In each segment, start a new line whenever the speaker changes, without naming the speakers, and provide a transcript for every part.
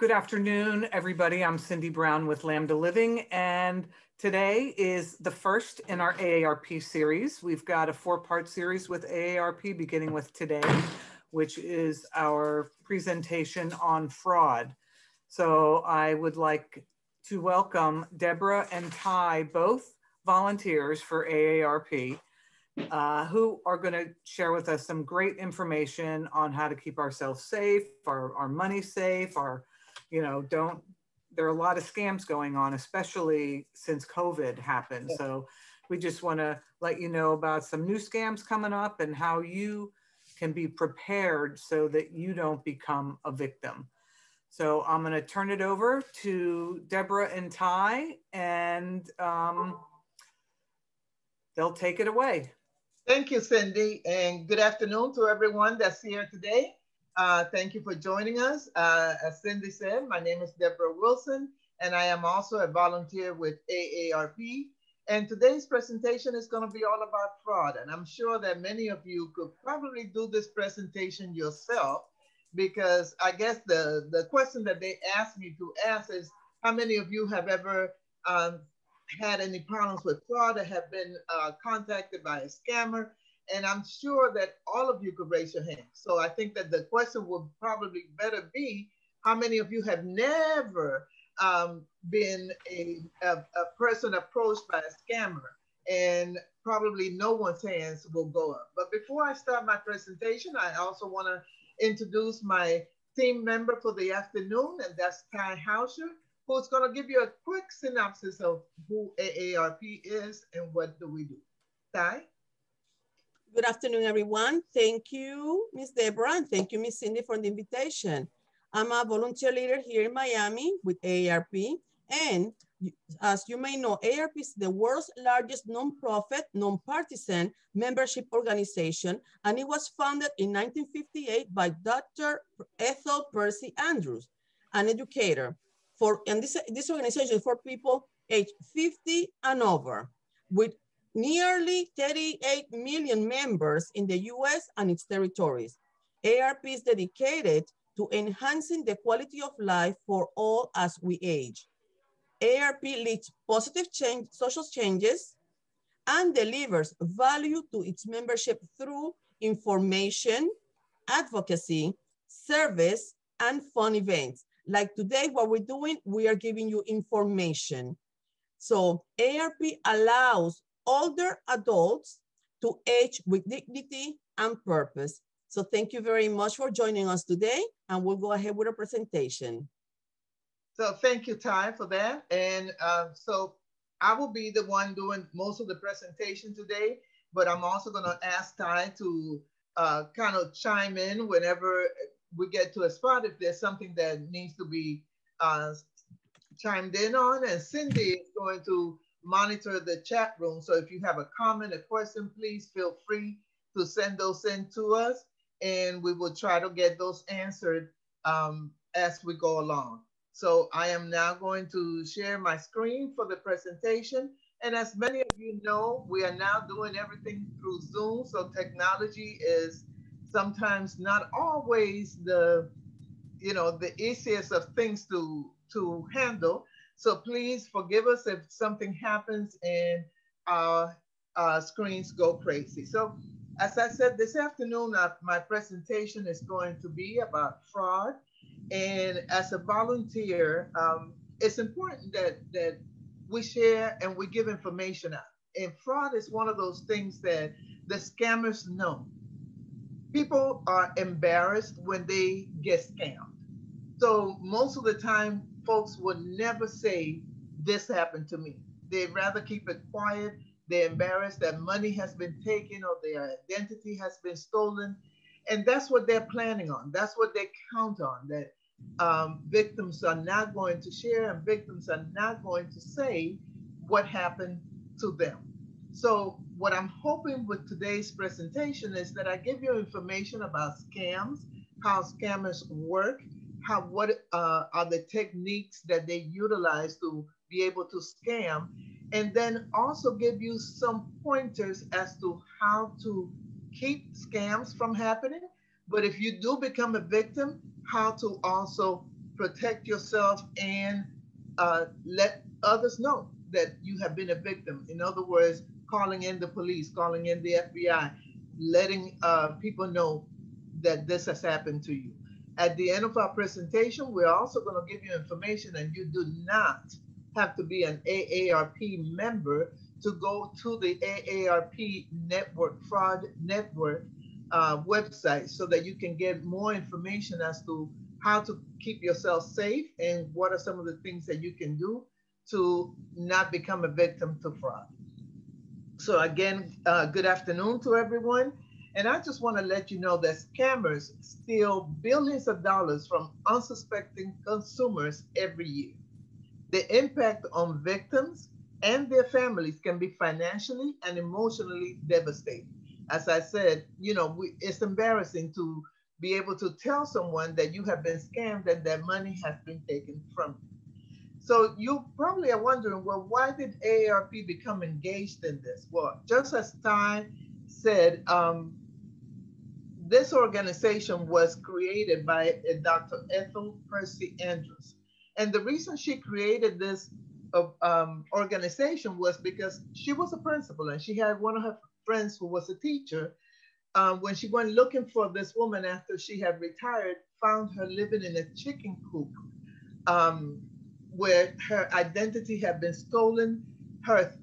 Good afternoon, everybody. I'm Cindy Brown with Lambda Living, and today is the first in our AARP series. We've got a four-part series with AARP, beginning with today, which is our presentation on fraud. So I would like to welcome Deborah and Ty, both volunteers for AARP, who are going to share with us some great information on how to keep ourselves safe, our money safe, there are a lot of scams going on, especially since COVID happened. So we just want to let you know about some new scams coming up and how you can be prepared so that you don't become a victim. So I'm going to turn it over to Deborah and Ty, and they'll take it away.
Thank you, Cindy, and good afternoon to everyone that's here today. Thank you for joining us. As Cindy said, my name is Deborah Wilson, and I am also a volunteer with AARP. And today's presentation is going to be all about fraud. And I'm sure that many of you could probably do this presentation yourself, because I guess the question that they asked me to ask is, how many of you have ever had any problems with fraud or have been contacted by a scammer? And I'm sure that all of you could raise your hand. So I think that the question would probably better be, how many of you have never been a person approached by a scammer? And probably no one's hands will go up. But before I start my presentation, I also want to introduce my team member for the afternoon, and that's Ty Hauscher, who's going to give you a quick synopsis of who AARP is and what do we do. Ty?
Good afternoon, everyone. Thank you, Ms. Deborah, and thank you, Ms. Cindy, for the invitation. I'm a volunteer leader here in Miami with AARP, and as you may know, AARP is the world's largest nonprofit, nonpartisan membership organization, and it was founded in 1958 by Dr. Ethel Percy Andrews, an educator. And this organization is for people aged 50 and over, with nearly 38 million members in the US and its territories. AARP is dedicated to enhancing the quality of life for all as we age. AARP leads positive change, social changes, and delivers value to its membership through information, advocacy, service, and fun events. Like today, what we're doing, we are giving you information. So AARP allows older adults to age with dignity and purpose. So thank you very much for joining us today, and we'll go ahead with a presentation.
So thank you, Ty, for that. And so I will be the one doing most of the presentation today, but I'm also going to ask Ty to kind of chime in whenever we get to a spot if there's something that needs to be chimed in on. And Cindy is going to monitor the chat room. So if you have a comment, a question, please feel free to send those in to us, and we will try to get those answered as we go along. So I am now going to share my screen for the presentation. And as many of you know, we are now doing everything through Zoom. So technology is sometimes not always the easiest of things to handle. So please forgive us if something happens and our screens go crazy. So as I said, this afternoon, my presentation is going to be about fraud. And as a volunteer, it's important that we share and we give information out. And fraud is one of those things that the scammers know. People are embarrassed when they get scammed. So most of the time, folks would never say, this happened to me. They'd rather keep it quiet. They're embarrassed that money has been taken or their identity has been stolen. And that's what they're planning on. That's what they count on, that victims are not going to share and victims are not going to say what happened to them. So what I'm hoping with today's presentation is that I give you information about scams, how scammers work, what are the techniques that they utilize to be able to scam, and then also give you some pointers as to how to keep scams from happening. But if you do become a victim, how to also protect yourself and let others know that you have been a victim. In other words, calling in the police, calling in the FBI, letting people know that this has happened to you. At the end of our presentation, we're also going to give you information, and you do not have to be an AARP member to go to the AARP Network Fraud Network website so that you can get more information as to how to keep yourself safe and what are some of the things that you can do to not become a victim to fraud. So again, good afternoon to everyone. And I just want to let you know that scammers steal billions of dollars from unsuspecting consumers every year. The impact on victims and their families can be financially and emotionally devastating. As I said, it's embarrassing to be able to tell someone that you have been scammed and that money has been taken from you. So you probably are wondering, well, why did AARP become engaged in this? Well, just as Ty said, this organization was created by Dr. Ethel Percy Andrews. And the reason she created this organization was because she was a principal and she had one of her friends who was a teacher. When she went looking for this woman after she had retired, found her living in a chicken coop where her identity had been stolen, her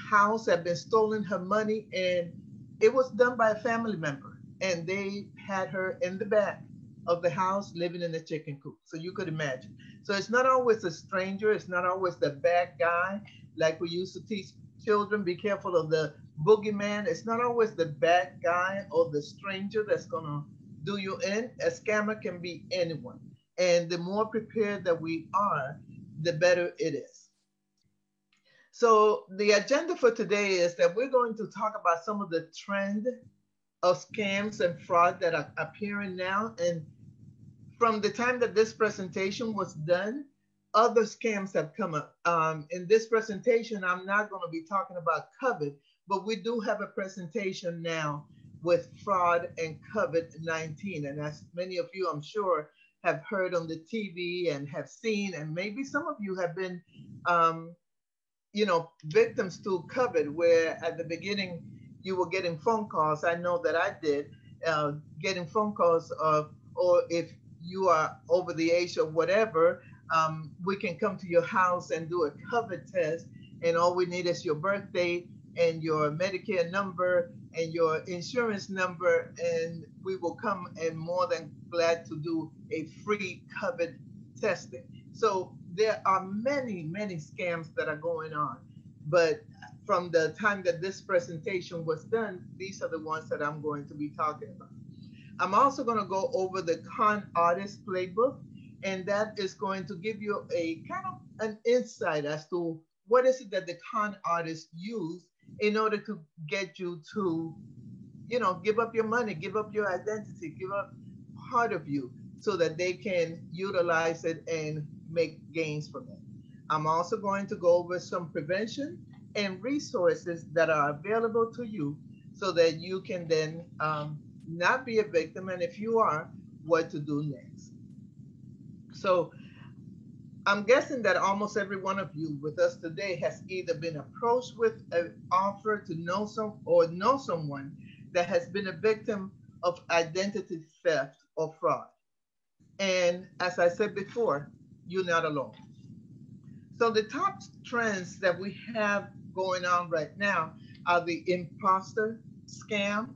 house had been stolen, her money, and it was done by a family member. And they had her in the back of the house living in a chicken coop. So you could imagine. So it's not always a stranger. It's not always the bad guy. Like we used to teach children, be careful of the boogeyman. It's not always the bad guy or the stranger that's going to do you in. A scammer can be anyone. And the more prepared that we are, the better it is. So the agenda for today is that we're going to talk about some of the trend of scams and fraud that are appearing now. And from the time that this presentation was done, other scams have come up. In this presentation, I'm not going to be talking about COVID, but we do have a presentation now with fraud and COVID-19. And as many of you, I'm sure, have heard on the TV and have seen, and maybe some of you have been, victims to COVID, where at the beginning you were getting phone calls. I know that I did, getting phone calls of, or if you are over the age of whatever, we can come to your house and do a COVID test, and all we need is your birthday and your Medicare number and your insurance number, and we will come and more than glad to do a free COVID testing. So there are many, many scams that are going on. But from the time that this presentation was done, these are the ones that I'm going to be talking about. I'm also going to go over the con artist playbook, and that is going to give you a kind of an insight as to what is it that the con artists use in order to get you to, give up your money, give up your identity, give up part of you so that they can utilize it and make gains from it. I'm also going to go over some prevention and resources that are available to you so that you can then not be a victim, and if you are, what to do next. So I'm guessing that almost every one of you with us today has either been approached with an offer to know someone that has been a victim of identity theft or fraud. And as I said before, you're not alone. So the top trends that we have going on right now are the imposter scam,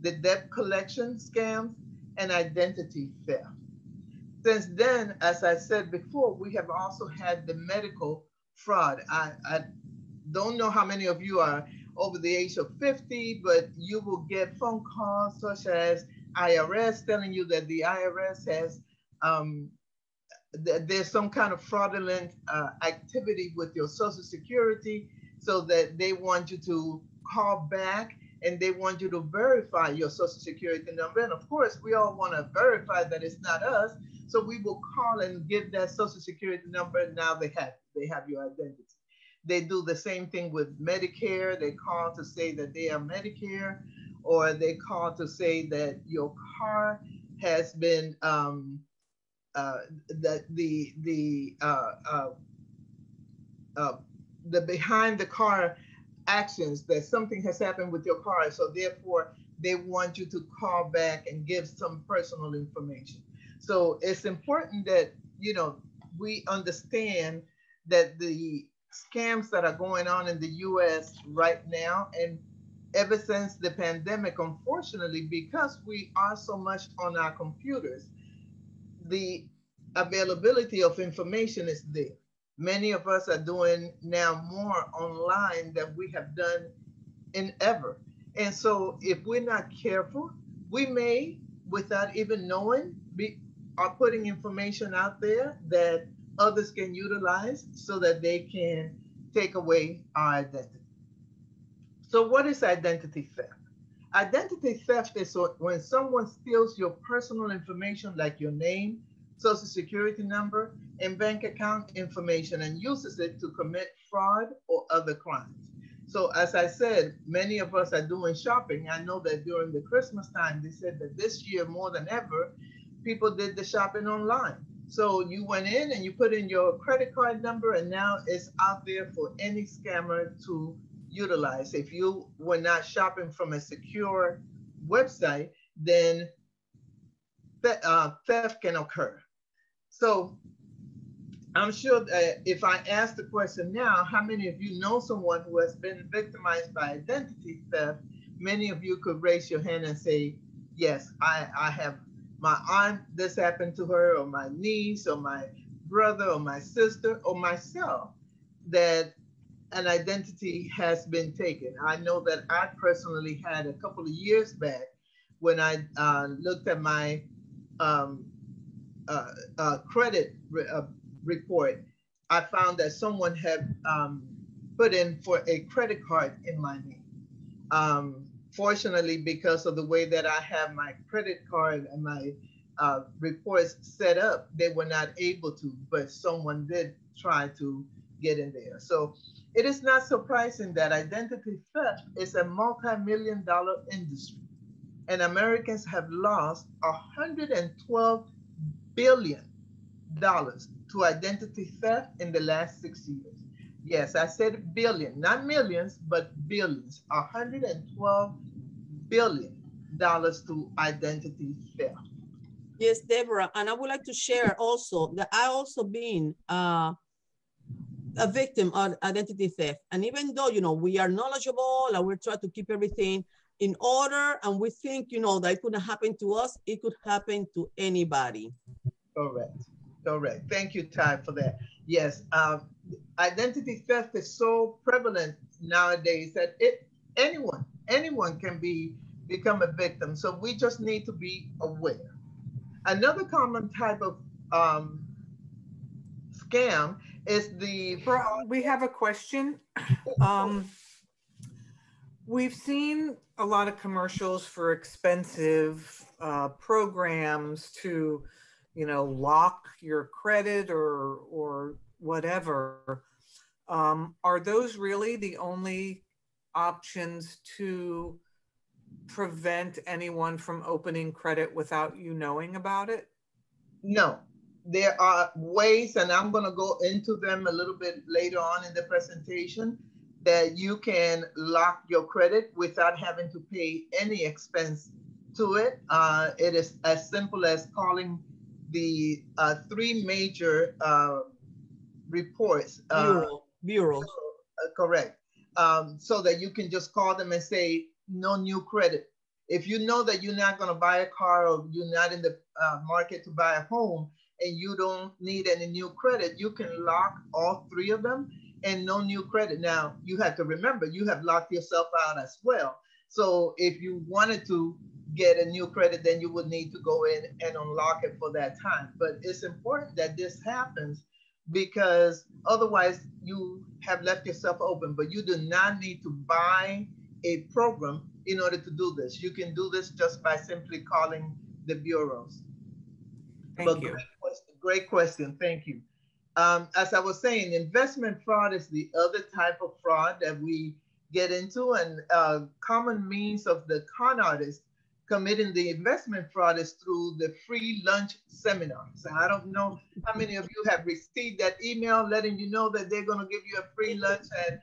the debt collection scams, and identity theft. Since then, as I said before, we have also had the medical fraud. I don't know how many of you are over the age of 50, but you will get phone calls such as IRS telling you that the IRS has, there's some kind of fraudulent activity with your Social Security, so that they want you to call back and they want you to verify your Social Security number. And of course, we all want to verify that it's not us. So we will call and give that Social Security number. And now they have your identity. They do the same thing with Medicare. They call to say that they are Medicare, or they call to say that your car has been the behind the car actions, that something has happened with your car, so therefore they want you to call back and give some personal information. So it's important that, you know, we understand that the scams that are going on in the US right now, and ever since the pandemic, unfortunately, because we are so much on our computers, the availability of information is there. Many of us are doing now more online than we have done in ever. And so if we're not careful, we may, without even knowing, be are putting information out there that others can utilize so that they can take away our identity. So what is identity theft? Identity theft is when someone steals your personal information like your name, social security number, and bank account information and uses it to commit fraud or other crimes. So as I said, many of us are doing shopping. I know that during the Christmas time, they said that this year more than ever, people did the shopping online. So you went in and you put in your credit card number, and now it's out there for any scammer to utilize. If you were not shopping from a secure website, then theft can occur. So I'm sure that if I ask the question now, how many of you know someone who has been victimized by identity theft? Many of you could raise your hand and say, yes, I have. My aunt, this happened to her, or my niece, or my brother, or my sister, or myself, that an identity has been taken. I know that I personally had a couple of years back when I looked at my credit report, I found that someone had put in for a credit card in my name. Fortunately, because of the way that I have my credit card and my reports set up, they were not able to, but someone did try to get in there. So it is not surprising that identity theft is a multi-million-dollar industry, and Americans have lost $112 billion to identity theft in the last 6 years. Yes, I said billion, not millions, but billions. $112 billion to identity theft.
Yes, Deborah, and I would like to share also that I also been a victim of identity theft. And even though, you know, we are knowledgeable and we try to keep everything in order, and we think, you know, that it couldn't happen to us, it could happen to anybody.
Correct. Correct. Thank you, Ty, for that. Yes, identity theft is so prevalent nowadays that anyone can become a victim. So we just need to be aware. Another common type of scam is the.
We have a question. We've seen a lot of commercials for expensive programs to, you know, lock your credit or whatever. Are those really the only options to prevent anyone from opening credit without you knowing about it?
No, there are ways, and I'm going to go into them a little bit later on in the presentation, that you can lock your credit without having to pay any expense to it. It is as simple as calling the three major reports.
Bureaus.
Correct. So that you can just call them and say, no new credit. If you know that you're not going to buy a car, or you're not in the market to buy a home, and you don't need any new credit, you can lock all three of them and no new credit. Now, you have to remember, you have locked yourself out as well. So if you wanted to get a new credit, then you would need to go in and unlock it for that time. But it's important that this happens, because otherwise you have left yourself open. But you do not need to buy a program in order to do this. You can do this just by simply calling the bureaus.
Thank you.
Great question. Thank you. As I was saying, investment fraud is the other type of fraud that we get into, and common means of the con artists committing the investment fraud is through the free lunch seminars. I don't know how many of you have received that email letting you know that they're going to give you a free lunch at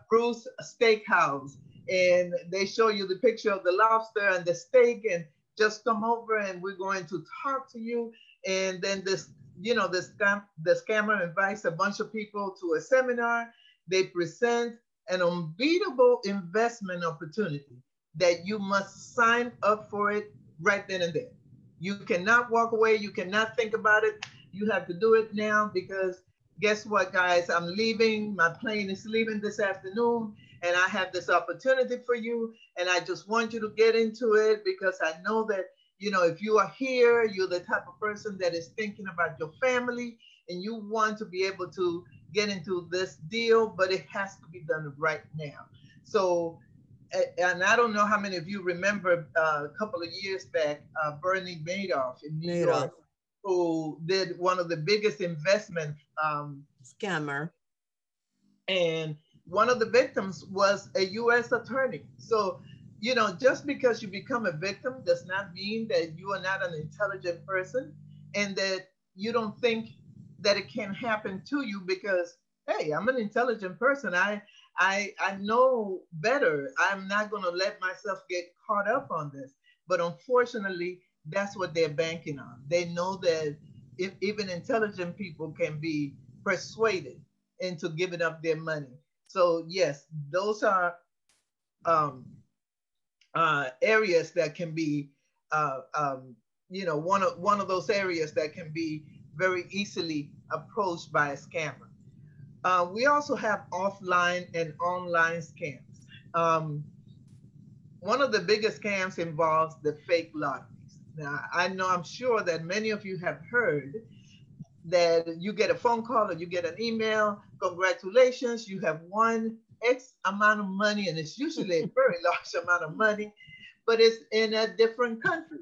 Bruce Steakhouse, and they show you the picture of the lobster and the steak, and just come over and we're going to talk to you. And then this, you know, the scammer invites a bunch of people to a seminar. They present an unbeatable investment opportunity that you must sign up for it right then and there. You cannot walk away. You cannot think about it. You have to do it now, because guess what, guys? I'm leaving. My plane is leaving this afternoon, and I have this opportunity for you. And I just want you to get into it, because I know that, you know, if you are here, you're the type of person that is thinking about your family, and you want to be able to get into this deal, but it has to be done right now. So, and I don't know how many of you remember a couple of years back, Bernie Madoff in New York, who did one of the biggest investment
scammer.
And one of the victims was a U.S. attorney. So, you know, just because you become a victim does not mean that you are not an intelligent person, and that you don't think that it can happen to you, because, hey, I'm an intelligent person. I know better. I'm not going to let myself get caught up on this. But unfortunately, that's what they're banking on. They know that even intelligent people can be persuaded into giving up their money. So yes, those are areas that can be, you know, one of those areas that can be very easily approached by a scammer. We also have offline and online scams. One of the biggest scams involves the fake lotteries. Now, I'm sure that many of you have heard that you get a phone call or you get an email, congratulations, you have won X amount of money, and it's usually a very large amount of money, but it's in a different country.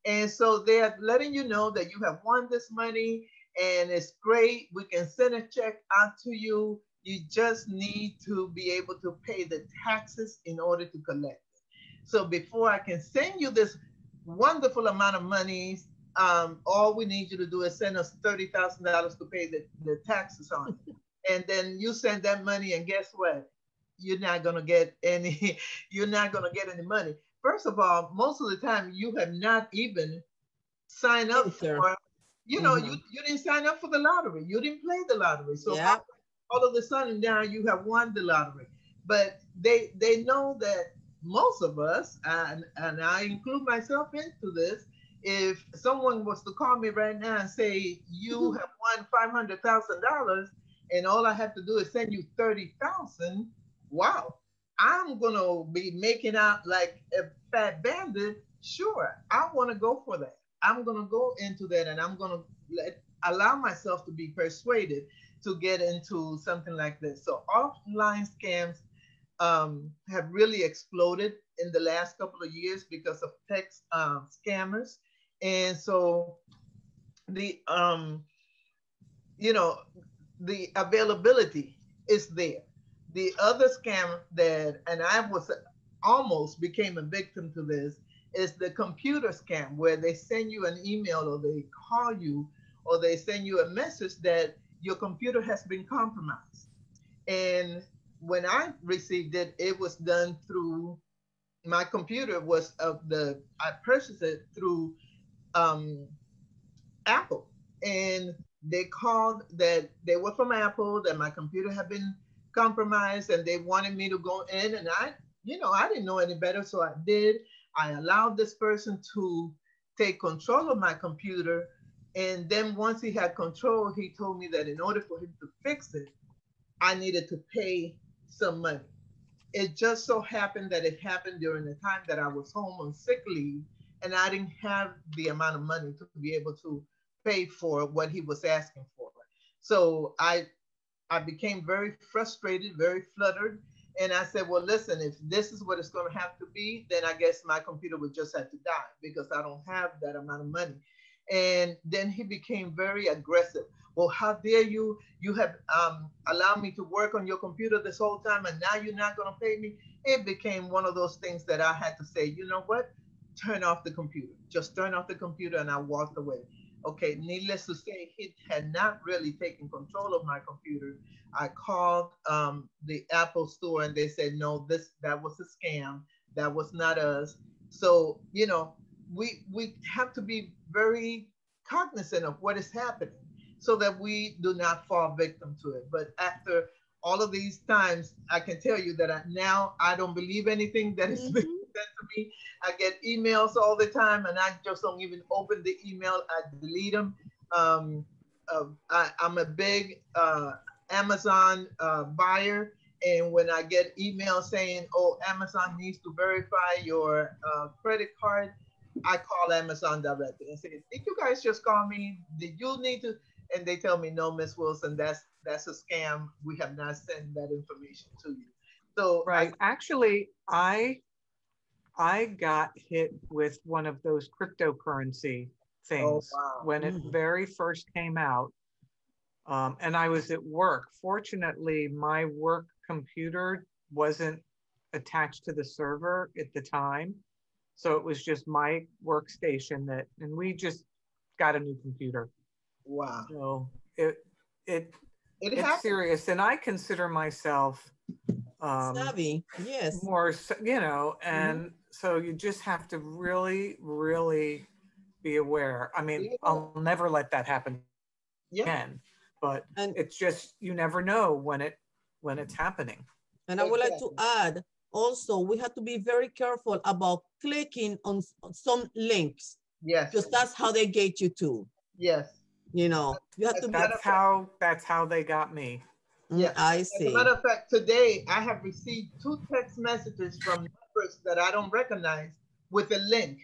And so they're letting you know that you have won this money, and it's great. We can send a check out to you. You just need to be able to pay the taxes in order to collect it. So before I can send you this wonderful amount of money, all we need you to do is send us $30,000 to pay the taxes on it. And then you send that money, and guess what? You're not gonna get any, you're not gonna get any money. First of all, most of the time you have not even signed up for, you know, you didn't sign up for the lottery. You didn't play the lottery. So all of a sudden now you have won the lottery. But they know that most of us, and I include myself into this, if someone was to call me right now and say, you have won $500,000 and all I have to do is send you 30,000, wow, I'm going to be making out like a fat bandit. Sure, I want to go for that. I'm going to go into that, and I'm going to allow myself to be persuaded to get into something like this. So offline scams have really exploded in the last couple of years because of tech scammers. And so the, you know, the availability is there. The other scam that, and I was almost became a victim to this, is the computer scam, where they send you an email or they call you or they send you a message that your computer has been compromised. And when I received it, it was done through my computer was I purchased it through Apple, and they called that they were from Apple, that my computer had been compromised, and they wanted me to go in, and I didn't know any better, so I did. I allowed this person to take control of my computer, and then once he had control, he told me that in order for him to fix it, I needed to pay some money. It just so happened that it happened during the time that I was home on sick leave, and I didn't have the amount of money to be able to pay for what he was asking for. So I became very frustrated, very fluttered. And I said, well, listen, if this is what it's going to have to be, then I guess my computer would just have to die, because I don't have that amount of money. And then he became very aggressive. Well, how dare you? You have allowed me to work on your computer this whole time, and now you're not going to pay me. It became one of those things that I had to say, you know what? turn off the computer. Just turn off the computer. And I walked away. Okay, needless to say, he had not really taken control of my computer. I called the Apple store and they said, no, that was a scam. That was not us. So, you know, we have to be very cognizant of what is happening so that we do not fall victim to it. But after all of these times, I can tell you that now I don't believe anything that is being sent to me. I get emails all the time, and I just don't even open the email. I delete them. I'm a big Amazon buyer, and when I get emails saying, "Oh, Amazon needs to verify your credit card," I call Amazon directly and say, "Did you guys just call me? Did you need to?" And they tell me, "No, Miss Wilson, that's a scam. We have not sent that information to you." So
right, actually, I got hit with one of those cryptocurrency things when it very first came out. And I was at work. Fortunately, my work computer wasn't attached to the server at the time. So it was just my workstation and we just got a new computer.
Wow.
So it's serious. And I consider myself
savvy, yes,
more, you know, and so you just have to really, really be aware. I mean, I'll never let that happen again, but it's just, you never know when it's happening.
And I would like to add also, we have to be very careful about clicking on some links.
Yes.
Because that's how they get you to.
Yes.
You know, you have to be.
That's how they got me.
Yeah,
I see.
As a matter of fact, today I have received 2 text messages from numbers that I don't recognize with a link.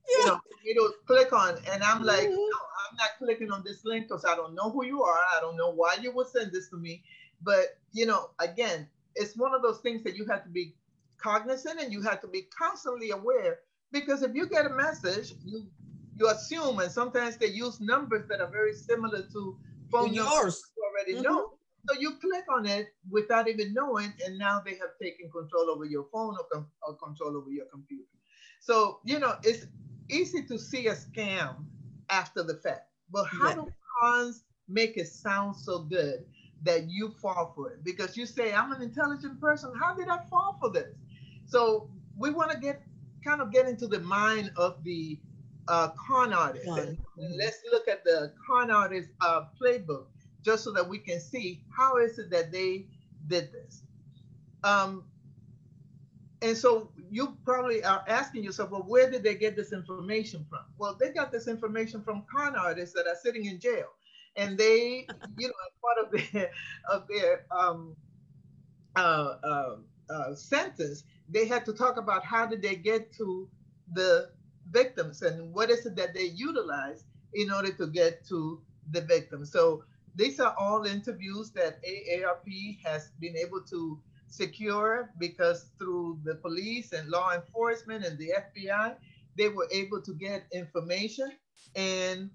Yeah. You know, for me to click on, and I'm like, no, I'm not clicking on this link because I don't know who you are. I don't know why you would send this to me. But you know, again, it's one of those things that you have to be cognizant and you have to be constantly aware, because if you get a message, you assume, and sometimes they use numbers that are very similar to phone numbers you already know. So you click on it without even knowing, and now they have taken control over your phone or control over your computer. So, you know, it's easy to see a scam after the fact, but how do cons make it sound so good that you fall for it? Because you say, I'm an intelligent person. How did I fall for this? So we want to get into the mind of the con artist. Let's look at the con artist playbook, just so that we can see how is it that they did this. And so you probably are asking yourself, well, where did they get this information from? Well, they got this information from con artists that are sitting in jail. And they, you know, as part of their sentence, they had to talk about how did they get to the victims and what is it that they utilize in order to get to the victims. So these are all interviews that AARP has been able to secure, because through the police and law enforcement and the FBI, they were able to get information and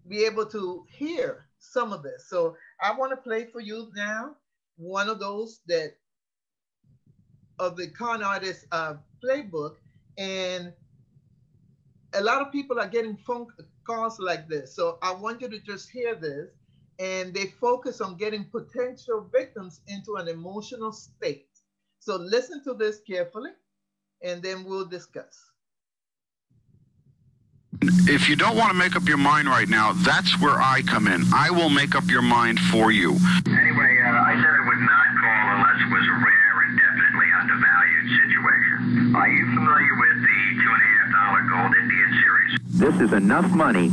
be able to hear some of this. So I want to play for you now one of those of the con artist playbook. And a lot of people are getting phone calls like this. So I want you to just hear this. And they focus on getting potential victims into an emotional state. So listen to this carefully, and then we'll discuss.
If you don't want to make up your mind right now, that's where I come in. I will make up your mind for you.
Anyway, I said I would not call unless it was a rare and definitely undervalued situation. Are you familiar with the $2.50 Gold Indian series?
This is enough money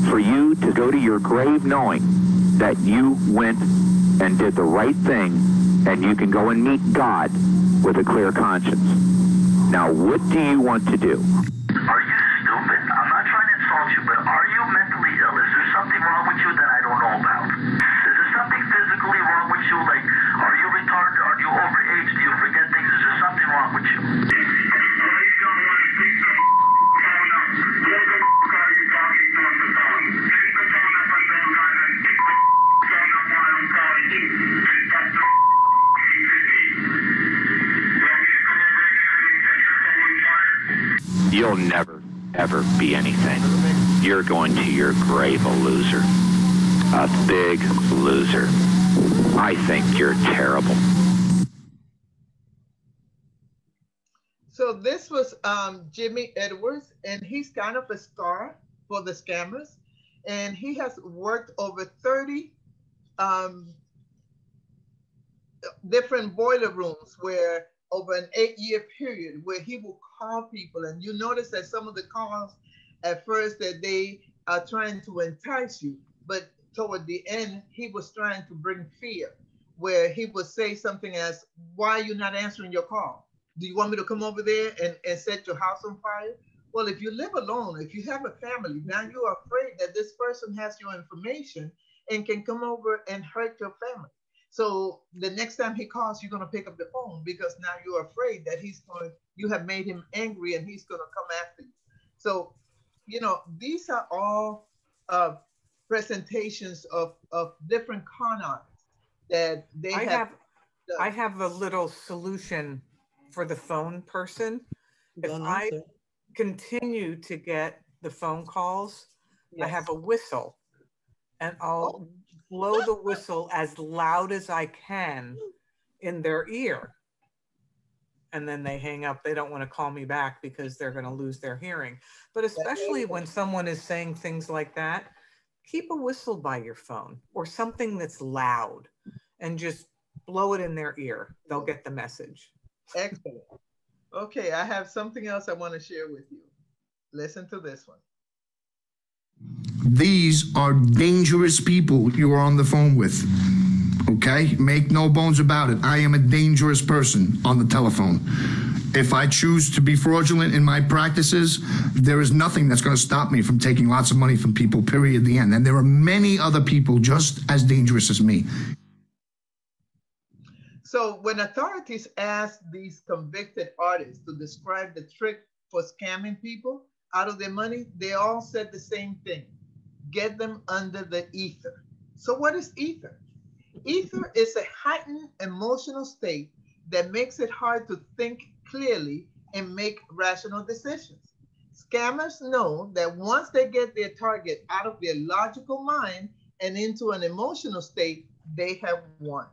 for you to go to your grave knowing that you went and did the right thing, and you can go and meet God with a clear conscience. Now, what do you want to do?
Are you stupid? I'm not trying to insult you, but are you mentally ill? Is there something wrong with you that I don't know about? Is there something physically wrong with you? Like, are you retarded? Are you overaged? Do you forget things? Is there something wrong with you?
You'll You'll never, ever be anything. You're going to your grave a loser. A big loser. I think you're terrible.
So this was Jimmy Edwards, and he's kind of a star for the scammers. And he has worked over 30 different boiler rooms where over an 8-year period where he will call people. And you notice that some of the calls at first that they are trying to entice you, but toward the end, he was trying to bring fear, where he would say something as, why are you not answering your call? Do you want me to come over there and set your house on fire? Well, if you live alone, if you have a family, now you are afraid that this person has your information and can come over and hurt your family. So the next time he calls, you're going to pick up the phone because now you're afraid that you have made him angry and he's going to come after you. So, these are all presentations of different con artists that they
I have a little solution for the phone person. If I continue to get the phone calls, yes, I have a whistle, and I'll blow the whistle as loud as I can in their ear. And then they hang up. They don't want to call me back because they're going to lose their hearing. But especially when someone is saying things like that, keep a whistle by your phone or something that's loud and just blow it in their ear. They'll get the message.
Excellent. Okay, I have something else I want to share with you. Listen to this one.
These are dangerous people you are on the phone with. Okay? Make no bones about it. I am a dangerous person on the telephone. If I choose to be fraudulent in my practices, there is nothing that's going to stop me from taking lots of money from people, period, the end. And there are many other people just as dangerous as me.
So when authorities asked these convicted artists to describe the trick for scamming people out of their money, they all said the same thing: get them under the ether. So what is ether? Ether is a heightened emotional state that makes it hard to think clearly and make rational decisions. Scammers know that once they get their target out of their logical mind and into an emotional state, they have won.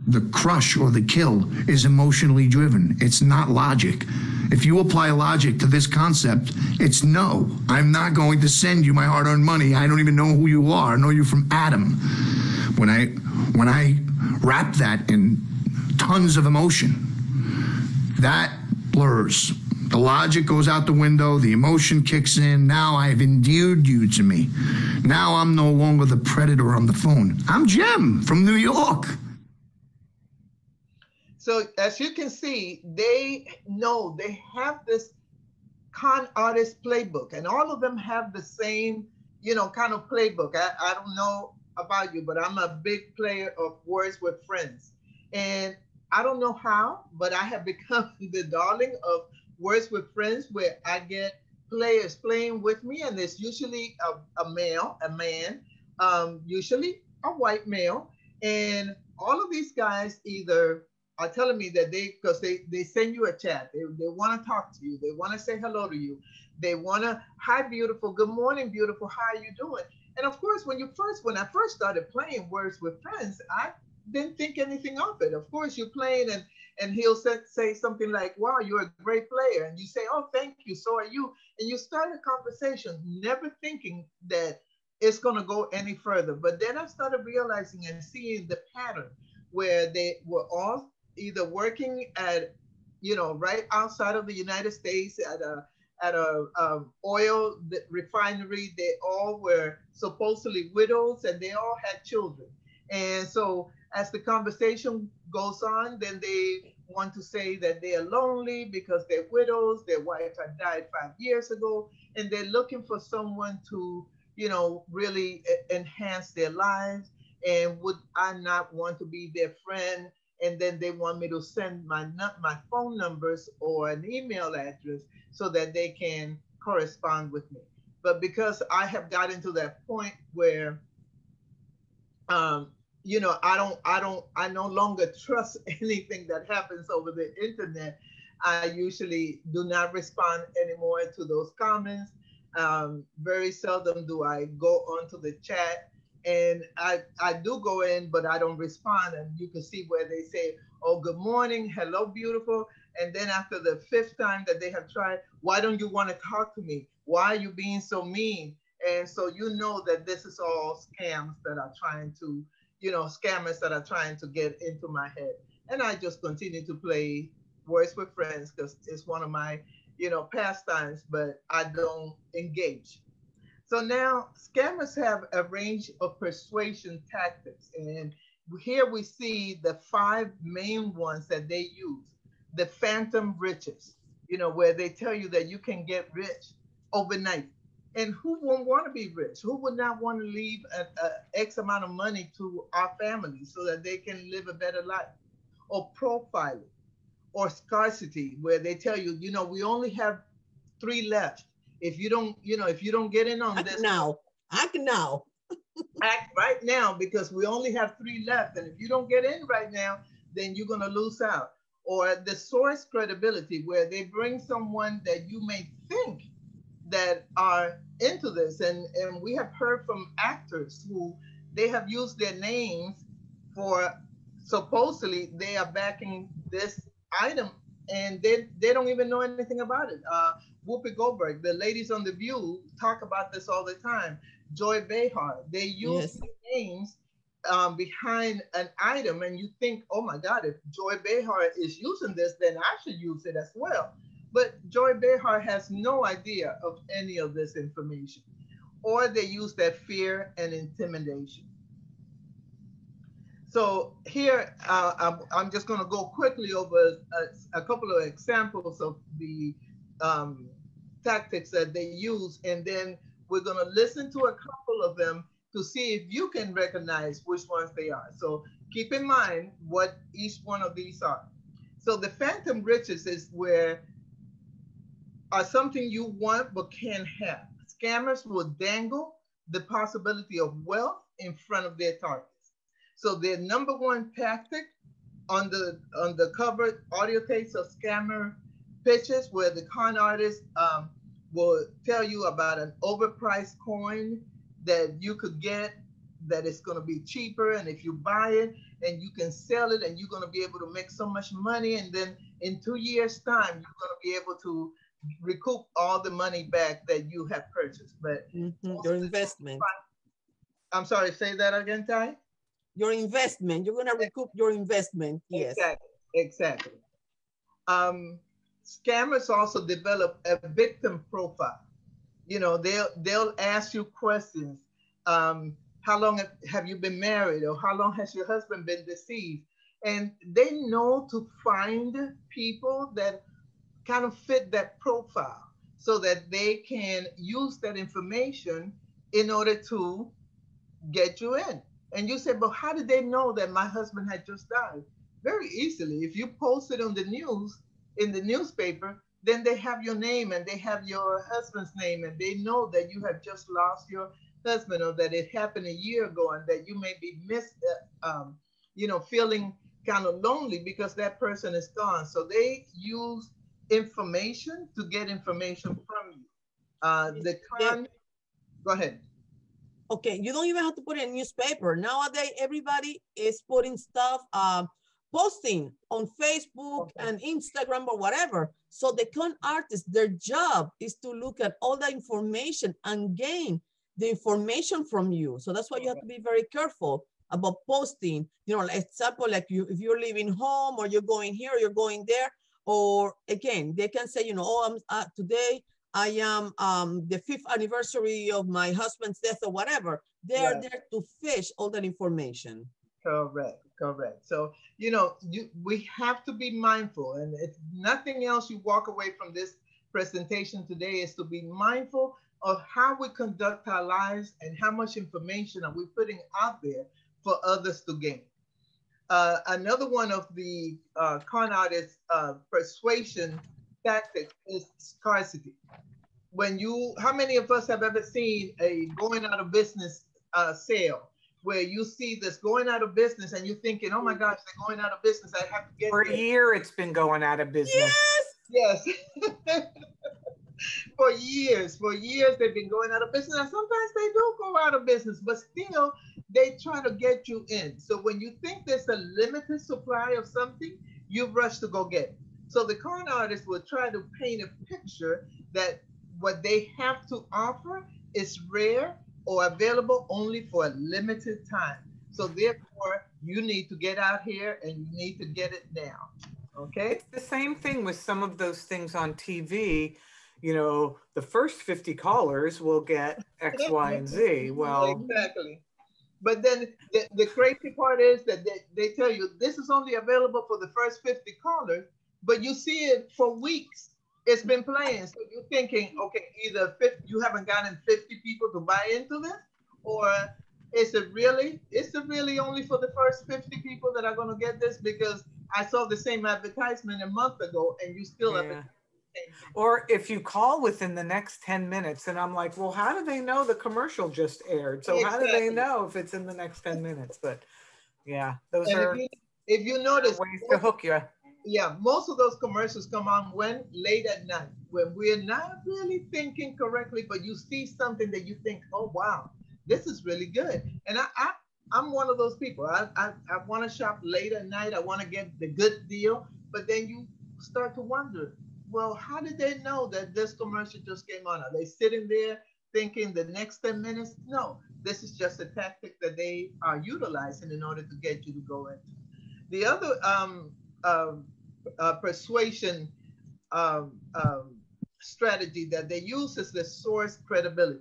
The crush or the kill is emotionally driven. It's not logic. If you apply logic to this concept, it's no. I'm not going to send you my hard-earned money. I don't even know who you are. I know you from Adam. When I wrap that in tons of emotion, that blurs. The logic goes out the window. The emotion kicks in. Now I've endeared you to me. Now I'm no longer the predator on the phone. I'm Jim from New York.
So as you can see, they know they have this con artist playbook, and all of them have the same, kind of playbook. I don't know about you, but I'm a big player of Words with Friends. And I don't know how, but I have become the darling of Words with Friends, where I get players playing with me, and there's usually a man, usually a white male. And all of these guys either are telling me that because they send you a chat. They want to talk to you. They want to say hello to you. They want to, hi, beautiful. Good morning, beautiful. How are you doing? And of course, when I first started playing Words with Friends, I didn't think anything of it. Of course, you're playing and he'll say something like, wow, you're a great player. And you say, oh, thank you. So are you. And you start a conversation, never thinking that it's going to go any further. But then I started realizing and seeing the pattern where they were all either working at, right outside of the United States at a oil refinery. They all were supposedly widows, and they all had children. And so as the conversation goes on, then they want to say that they are lonely because they're widows, their wife had died 5 years ago, and they're looking for someone to, really enhance their lives. And would I not want to be their friend? And then they want me to send my phone numbers or an email address so that they can correspond with me. But because I have gotten to that point where, I no longer trust anything that happens over the internet. I usually do not respond anymore to those comments. Very seldom do I go onto the chat, and I do go in, but I don't respond. And you can see where they say, oh, good morning, hello, beautiful. And then after the fifth time that they have tried, why don't you want to talk to me? Why are you being so mean? And so you know that this is all scams that are trying to, scammers that are trying to get into my head. And I just continue to play Words with Friends because it's one of my, pastimes, but I don't engage. So now scammers have a range of persuasion tactics. And here we see the 5 main ones that they use. The phantom riches, where they tell you that you can get rich overnight. And who won't want to be rich? Who would not want to leave a X amount of money to our family so that they can live a better life? Or profiling, or scarcity, where they tell you, we only have 3 left. If you don't get in on
act
this
now, act now.
Act right now, because we only have 3 left. And if you don't get in right now, then you're going to lose out. Or the source credibility, where they bring someone that you may think that are into this. And we have heard from actors who they have used their names for, supposedly they are backing this item, and they don't even know anything about it. Whoopi Goldberg, the ladies on The View talk about this all the time. Joy Behar, they use names behind an item, and you think, oh my God, if Joy Behar is using this, then I should use it as well. But Joy Behar has no idea of any of this information. Or they use that fear and intimidation. So here, I'm just going to go quickly over a couple of examples of the tactics that they use, and then we're going to listen to a couple of them to see if you can recognize which ones they are. So keep in mind what each one of these are. So the phantom riches is where are something you want but can't have. Scammers will dangle the possibility of wealth in front of their targets. So their number one tactic on the cover audio tapes of scammer pitches, where the con artist will tell you about an overpriced coin that you could get, that it's going to be cheaper, and if you buy it and you can sell it, and you're going to be able to make so much money, and then in 2 years' time you're going to be able to recoup all the money back that you have purchased. But
your investment.
I'm sorry, say that again, Ty.
Your investment, you're going to recoup your investment. Yes,
exactly. Scammers also develop a victim profile. They'll ask you questions. How long have you been married, or how long has your husband been deceased? And they know to find people that kind of fit that profile, so that they can use that information in order to get you in. And you say, but how did they know that my husband had just died? Very easily. If you post it on the news, in the newspaper, then they have your name and they have your husband's name, and they know that you have just lost your husband, or that it happened a year ago, and that you may be feeling kind of lonely because that person is gone. So they use information to get information from you. Go ahead.
Okay, you don't even have to put it in newspaper. Nowadays, everybody is putting stuff, posting on Facebook and Instagram or whatever. So the con artists, their job is to look at all the information and gain the information from you. So that's why you have to be very careful about posting. Like example, like if you're leaving home, or you're going here, or you're going there, or again, they can say, today I am the 5th anniversary of my husband's death, or whatever. They're there to fish all that information.
Correct. So, we have to be mindful. And if nothing else you walk away from this presentation today, is to be mindful of how we conduct our lives and how much information are we putting out there for others to gain. Another one of the con artists' persuasion tactic is scarcity. How many of us have ever seen a going out of business sale, where you see this going out of business and you're thinking, oh my gosh, they're going out of business, I have to get
For a year it's been going out of business.
Yes,
Yes. For years they've been going out of business. And sometimes they do go out of business, but still they try to get you in. So when you think there's a limited supply of something, you rush to go get it. So the con artist will try to paint a picture that what they have to offer is rare or available only for a limited time. So therefore you need to get out here and you need to get it now. Okay.
It's the same thing with some of those things on TV. You know, the first 50 callers will get X, Y, and Z. Well,
exactly. But then the crazy part is that they tell you this is only available for the first 50 callers, but you see it for weeks. It's been playing. So you're thinking, okay, either 50, you haven't gotten 50 people to buy into this, or is it really only for the first 50 people that are going to get this? Because I saw the same advertisement a month ago and you still have
yeah. Or if you call within the next 10 minutes, and I'm like, well, how do they know the commercial just aired? So how do they know if it's in the next 10 minutes? But yeah, those
and
are
if you notice
ways to hook you.
Yeah, most of those commercials come on when late at night, when we're not really thinking correctly, but you see something that you think, oh wow, this is really good. And I'm one of those people. I want to shop late at night. I want to get the good deal, but then you start to wonder, well, how did they know that this commercial just came on? Are they sitting there thinking the next 10 minutes? No, this is just a tactic that they are utilizing in order to get you to go in. The other persuasion strategy that they use is the source credibility.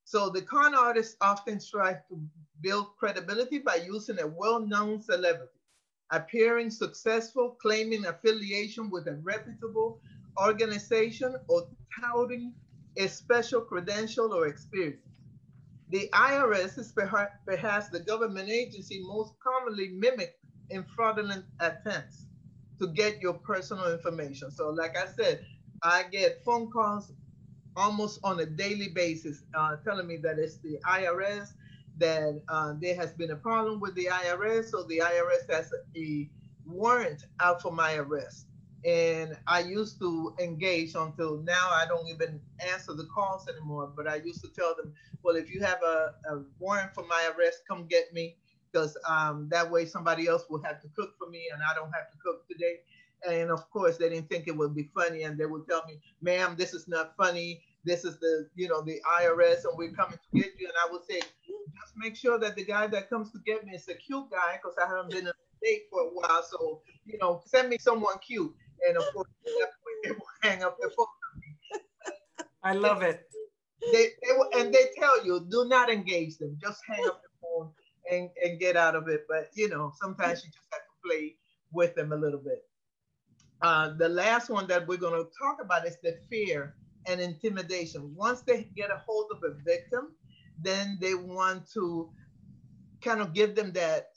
So the con artists often strive to build credibility by using a well-known celebrity, appearing successful, claiming affiliation with a reputable organization, or touting a special credential or experience. The IRS is perhaps the government agency most commonly mimicked in fraudulent attempts to get your personal information. So like I said, I get phone calls almost on a daily basis telling me that it's the IRS, that there has been a problem with the IRS, so the IRS has a warrant out for my arrest. And I used to engage until now, I don't even answer the calls anymore, but I used to tell them, well, if you have a warrant for my arrest, come get me, because that way somebody else will have to cook for me and I don't have to cook today. And of course, they didn't think it would be funny, and they would tell me, ma'am, this is not funny. This is the IRS, and we're coming to get you. And I would say, just make sure that the guy that comes to get me is a cute guy, because I haven't been on a date for a while. So, send me someone cute. And of course, they will hang up the phone.
I love it.
They tell you, do not engage them. Just hang up the phone and get out of it. But, sometimes you just have to play with them a little bit. The last one that we're going to talk about is the fear and intimidation. Once they get a hold of a victim, then they want to kind of give them that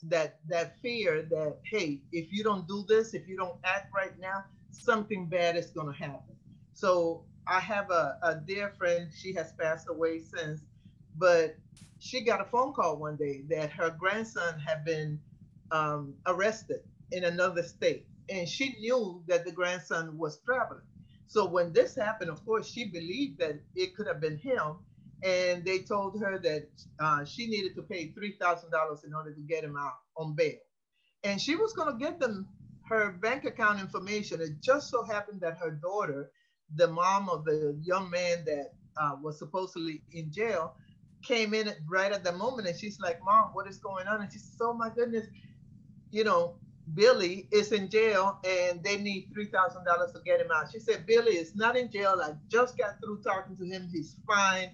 fear that, hey, if you don't do this, if you don't act right now, something bad is going to happen. So I have a dear friend, she has passed away since, but she got a phone call one day that her grandson had been arrested in another state. And she knew that the grandson was traveling. So when this happened, of course, she believed that it could have been him. And they told her that she needed to pay $3,000 in order to get him out on bail. And she was going to get them her bank account information. It just so happened that her daughter, the mom of the young man that was supposedly in jail, came in right at the moment. And she's like, Mom, what is going on? And she says, oh my goodness, Billy is in jail and they need $3,000 to get him out. She said, Billy is not in jail. I just got through talking to him. He's fine.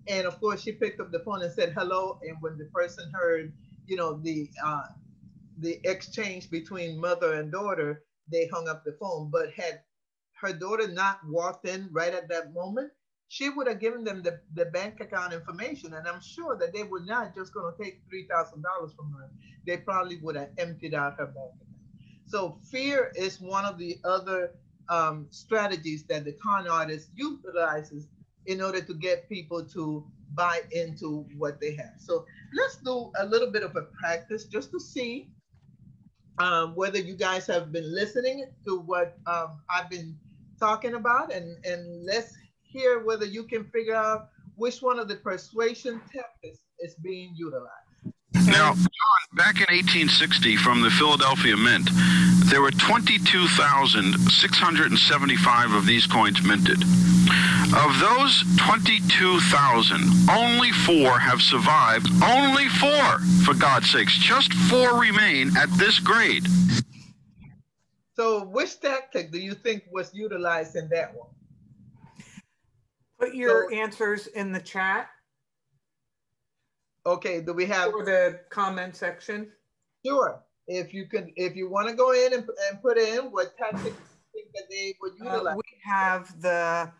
And of course, she picked up the phone and said hello. And when the person heard, the exchange between mother and daughter, they hung up the phone. But had her daughter not walked in right at that moment, she would have given them the bank account information. And I'm sure that they were not just going to take $3,000 from her. They probably would have emptied out her bank account. So fear is one of the other strategies that the con artist utilizes in order to get people to buy into what they have. So let's do a little bit of a practice just to see whether you guys have been listening to what I've been talking about, and let's hear whether you can figure out which one of the persuasion tactics is being utilized.
Now, John, back in 1860, from the Philadelphia Mint, there were 22,675 of these coins minted. Of those 22,000, only 4 have survived. Only 4, for God's sakes. Just 4 remain at this grade.
So which tactic do you think was utilized in that one?
Put your answers in the chat.
Okay, do we have
or the comment section?
Sure. If you want to go in and put in what tactics you think that they would utilize.
We have the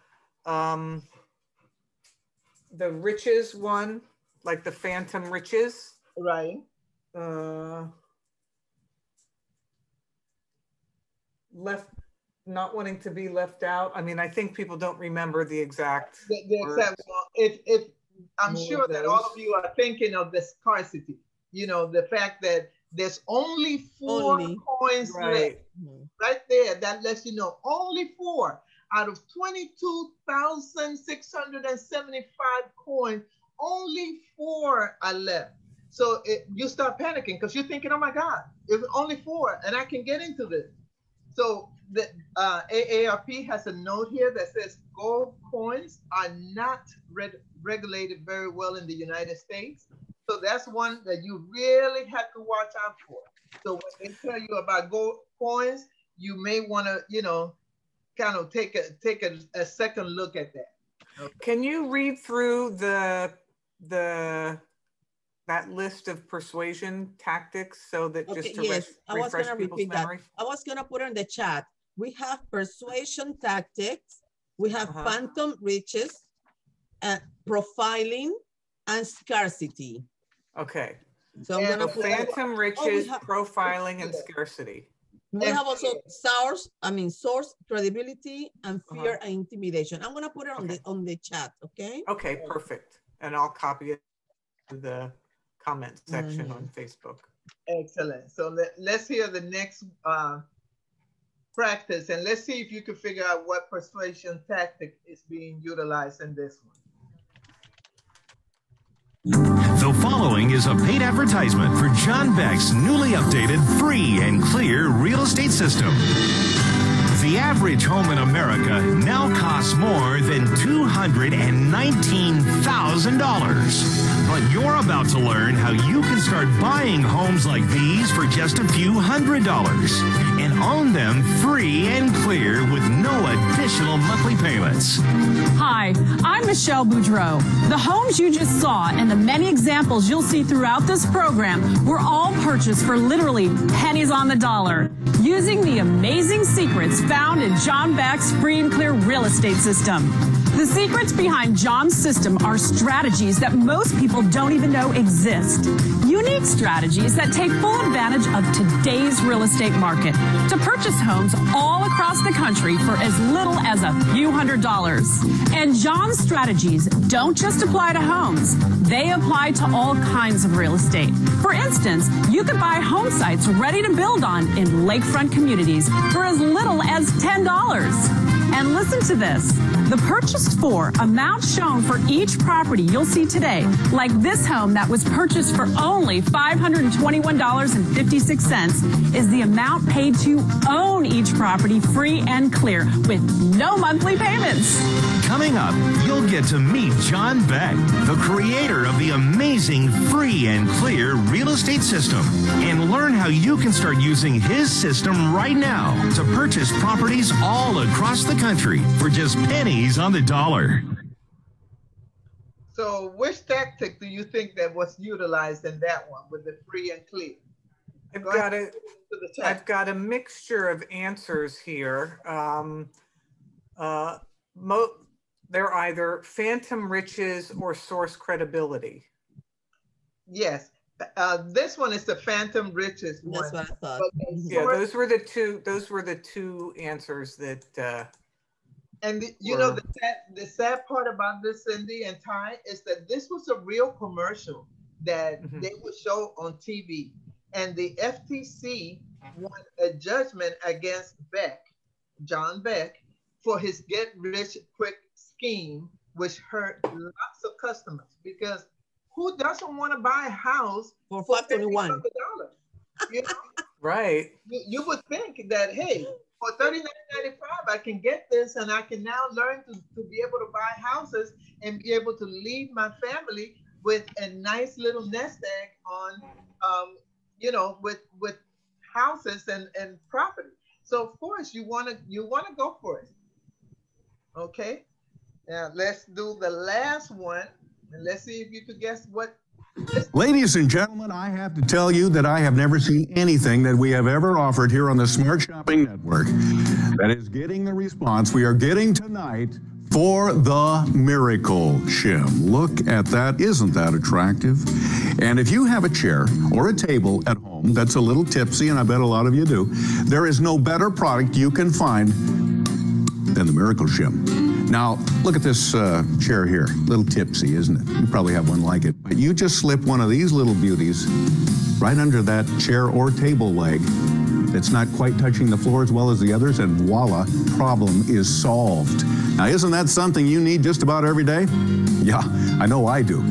riches one, like the phantom riches.
Right.
Not wanting to be left out. I mean, I think people don't remember the exact.
The exact one. If I'm sure that all of you are thinking of the scarcity, you know, the fact that there's only 4 coins left. Right there, that lets you know only 4 out of 22,675 coins, only 4 are left. So you start panicking because you're thinking, oh my God, it's only 4 and I can get into this. So the AARP has a note here that says gold coins are not regulated very well in the United States. So that's one that you really have to watch out for. So when they tell you about gold coins, you may want to, you know, kind of take a second look at that. Okay.
Can you read through that list of persuasion tactics so that just to refresh people's memory?
I was gonna put it in the chat. We have persuasion tactics, we have phantom riches, profiling, and scarcity.
Okay.
So I'm gonna put
phantom riches, profiling, and scarcity.
We have also source, credibility, and fear and intimidation. I'm gonna put it on the chat, okay?
Okay, perfect. And I'll copy it to the comment section on Facebook.
Excellent. So let's hear the next practice, and let's see if you can figure out what persuasion tactic is being utilized in this one.
The following is a paid advertisement for John Beck's newly updated free and clear real estate system. The average home in America now costs more than $219,000. But you're about to learn how you can start buying homes like these for just a few $100s and own them free and clear with no additional monthly payments.
Hi, I'm Michelle Boudreau. The homes you just saw and the many examples you'll see throughout this program were all purchased for literally pennies on the dollar, using the amazing secrets found in John Beck's free and clear real estate system. The secrets behind John's system are strategies that most people don't even know exist. Unique strategies that take full advantage of today's real estate market to purchase homes all across the country for as little as a few $100s. And John's strategies don't just apply to homes. They apply to all kinds of real estate. For instance, you could buy home sites ready to build on in lakefront communities for as little as $10. And listen to this. The purchased for amount shown for each property you'll see today, like this home that was purchased for only $521.56, is the amount paid to own each property free and clear with no monthly payments.
Coming up, you'll get to meet John Beck, the creator of the amazing free and clear real estate system, and learn how you can start using his system right now to purchase properties all across the country for just pennies on the dollar.
So which tactic do you think that was utilized in that one with the free and clear?
I've got a mixture of answers here. They're either phantom riches or source credibility.
Yes, this one is the phantom riches one.
That's what I thought.
Yeah, those were the two answers that.
And you know, the sad part about this, Cindy and Ty, is that this was a real commercial that they would show on TV, and the FTC won a judgment against John Beck, for his get-rich-quick scheme, which hurt lots of customers, because who doesn't want to buy a house
for $521?
You know?
Right.
You would think that, hey, for $39.95, I can get this, and I can now learn to be able to buy houses and be able to leave my family with a nice little nest egg on, you know, with houses and property. So of course you want to go for it. Okay. Now let's do the last one, and let's see if you could guess what.
Ladies and gentlemen, I have to tell you that I have never seen anything that we have ever offered here on the Smart Shopping Network that is getting the response we are getting tonight for the Miracle Shim. Look at that. Isn't that attractive? And if you have a chair or a table at home that's a little tipsy, and I bet a lot of you do, there is no better product you can find than the Miracle Shim. Now, look at this chair here. A little tipsy, isn't it? You probably have one like it. But you just slip one of these little beauties right under that chair or table leg that's not quite touching the floor as well as the others, and voila, problem is solved. Now, isn't that something you need just about every day? Yeah, I know I do.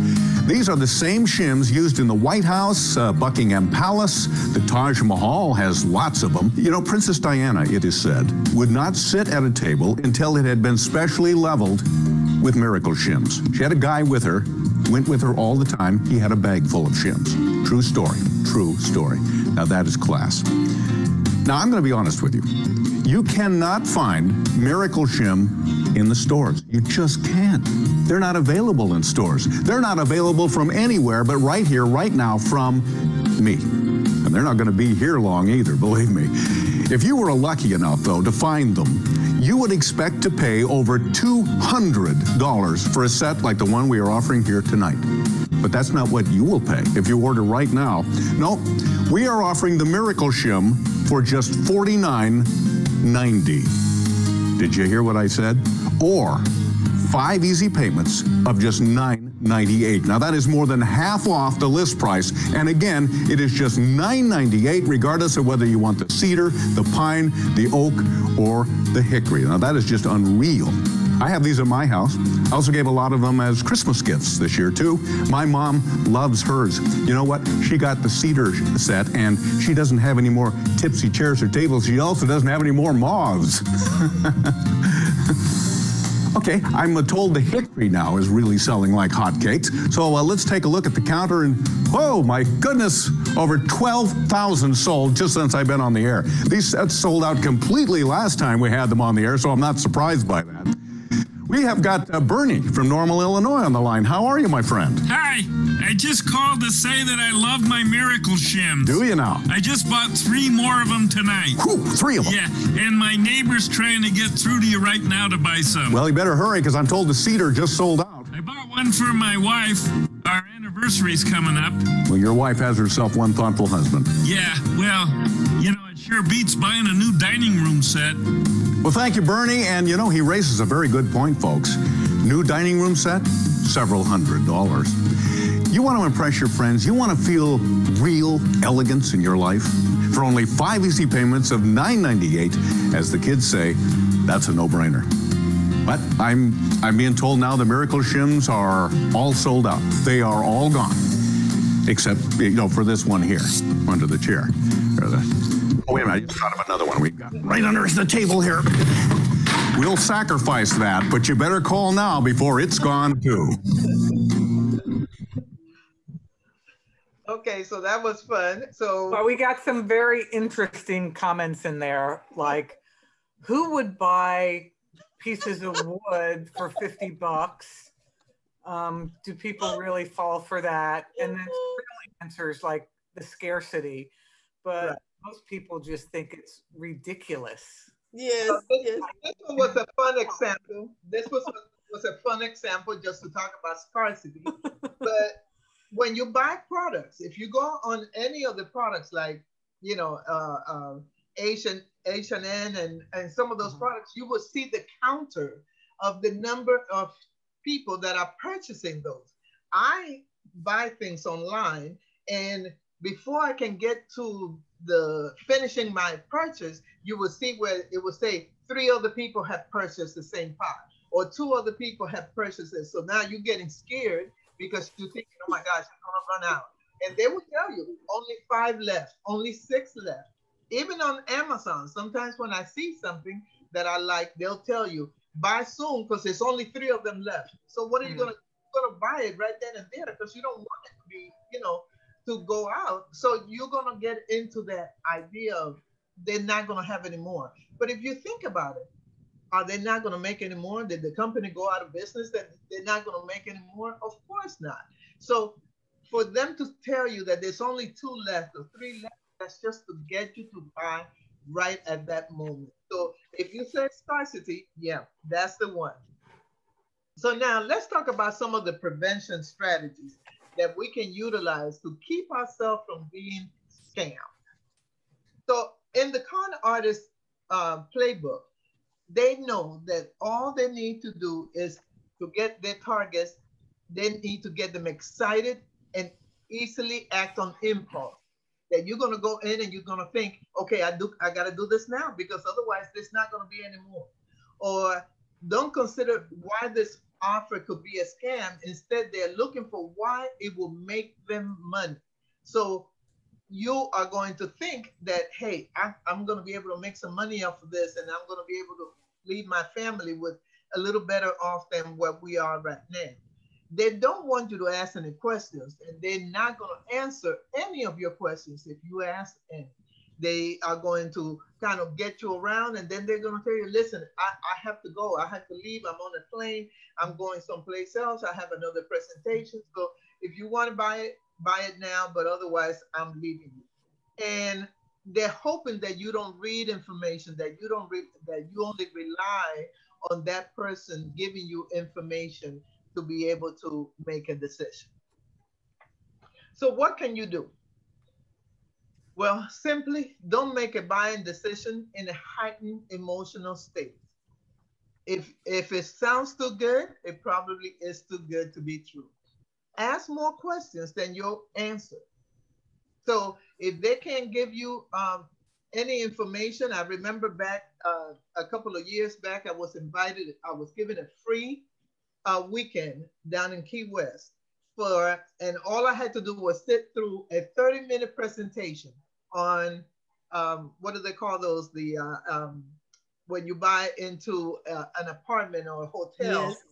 These are the same shims used in the White House, Buckingham Palace. The Taj Mahal has lots of them. You know, Princess Diana, it is said, would not sit at a table until it had been specially leveled with Miracle Shims. She had a guy with her, went with her all the time. He had a bag full of shims. True story, true story. Now that is class. Now I'm going to be honest with you. You cannot find Miracle Shim in the stores. You just can't. They're not available in stores. They're not available from anywhere but right here, right now, from me. And they're not going to be here long either, believe me. If you were lucky enough, though, to find them, you would expect to pay over $200 for a set like the one we are offering here tonight. But that's not what you will pay if you order right now. No, we are offering the Miracle Shim for just $49.90. Did you hear what I said? Or 5 easy payments of just $9.98. Now that is more than half off the list price. And again, it is just $9.98 regardless of whether you want the cedar, the pine, the oak, or the hickory. Now that is just unreal. I have these at my house. I also gave a lot of them as Christmas gifts this year too. My mom loves hers. You know what? She got the cedar set, and she doesn't have any more tipsy chairs or tables. She also doesn't have any more moths. Okay, I'm told the hickory now is really selling like hotcakes. So let's take a look at the counter, and whoa, my goodness, over 12,000 sold just since I've been on the air. These sets sold out completely last time we had them on the air, so I'm not surprised by that. We have got Bernie from Normal, Illinois on the line. How are you, my friend?
Hi, I just called to say that I love my Miracle Shims.
Do you now?
I just bought 3 more of them tonight.
Whew, 3 of them?
Yeah, and my neighbor's trying to get through to you right now to buy some.
Well, you better hurry, because I'm told the cedar just sold out.
I bought one for my wife. Our anniversary's coming up.
Well, your wife has herself one thoughtful husband.
Yeah, well, you know, it sure beats buying a new dining room set.
Well, thank you, Bernie. And, you know, he raises a very good point, folks. New dining room set, several $100s. You want to impress your friends. You want to feel real elegance in your life. For only 5 easy payments of $9.98, as the kids say, that's a no-brainer. But I'm being told now the Miracle Shims are all sold out. They are all gone. Except, you know, for this one here, under the chair. Oh, wait a minute, I just thought of another one we've got right under the table here. We'll sacrifice that, but you better call now before it's gone too.
Okay, so that was fun. So
well, we got some very interesting comments in there, like who would buy pieces of wood for $50? Do people really fall for that? And then really answers like the scarcity, but right. Most people just think it's ridiculous.
Yes,
so
yes.
This one was a fun example. This was a fun example just to talk about scarcity. But when you buy products, if you go on any of the products like, you know, H&N and some of those products, you will see the counter of the number of people that are purchasing those. I buy things online, and before I can get to the finishing my purchase, you will see where it will say 3 other people have purchased the same pot, or 2 other people have purchased it. So now you're getting scared because you're thinking, oh my gosh, I'm gonna run out. And they will tell you only 5 left, only 6 left. Even on Amazon, sometimes when I see something that I like, they'll tell you buy soon because there's only 3 of them left. So what are you gonna buy it right then and there because you don't want it to be, to go out. So you're gonna get into that idea of they're not gonna have any more. But if you think about it, are they not gonna make any more? Did the company go out of business that they're not gonna make any more? Of course not. So for them to tell you that there's only 2 left or 3 left, that's just to get you to buy right at that moment. So if you say scarcity, yeah, that's the one. So now let's talk about some of the prevention strategies that we can utilize to keep ourselves from being scammed. So in the con artist playbook, they know that all they need to do is to get their targets. They need to get them excited and easily act on impulse. That you're going to go in and you're going to think, okay, I got to do this now because otherwise there's not going to be any more. Or don't consider why this offer could be a scam. Instead, they're looking for why it will make them money. So you are going to think that, hey, I'm going to be able to make some money off of this, and I'm going to be able to leave my family with a little better off than what we are right now. They don't want you to ask any questions, and they're not going to answer any of your questions if you ask any. They are going to kind of get you around, and then they're going to tell you, listen, I have to go. I have to leave. I'm on a plane. I'm going someplace else. I have another presentation. So if you want to buy it now, but otherwise I'm leaving you. And they're hoping that you don't read information, that you only rely on that person giving you information to be able to make a decision. So what can you do? Well, simply don't make a buying decision in a heightened emotional state. If it sounds too good, it probably is too good to be true. Ask more questions than you'll answer. So if they can't give you any information, I remember back a couple of years back, I was given a free weekend down in Key West and all I had to do was sit through a 30-minute presentation on what do they call those? When you buy into an apartment or a hotel. Yes.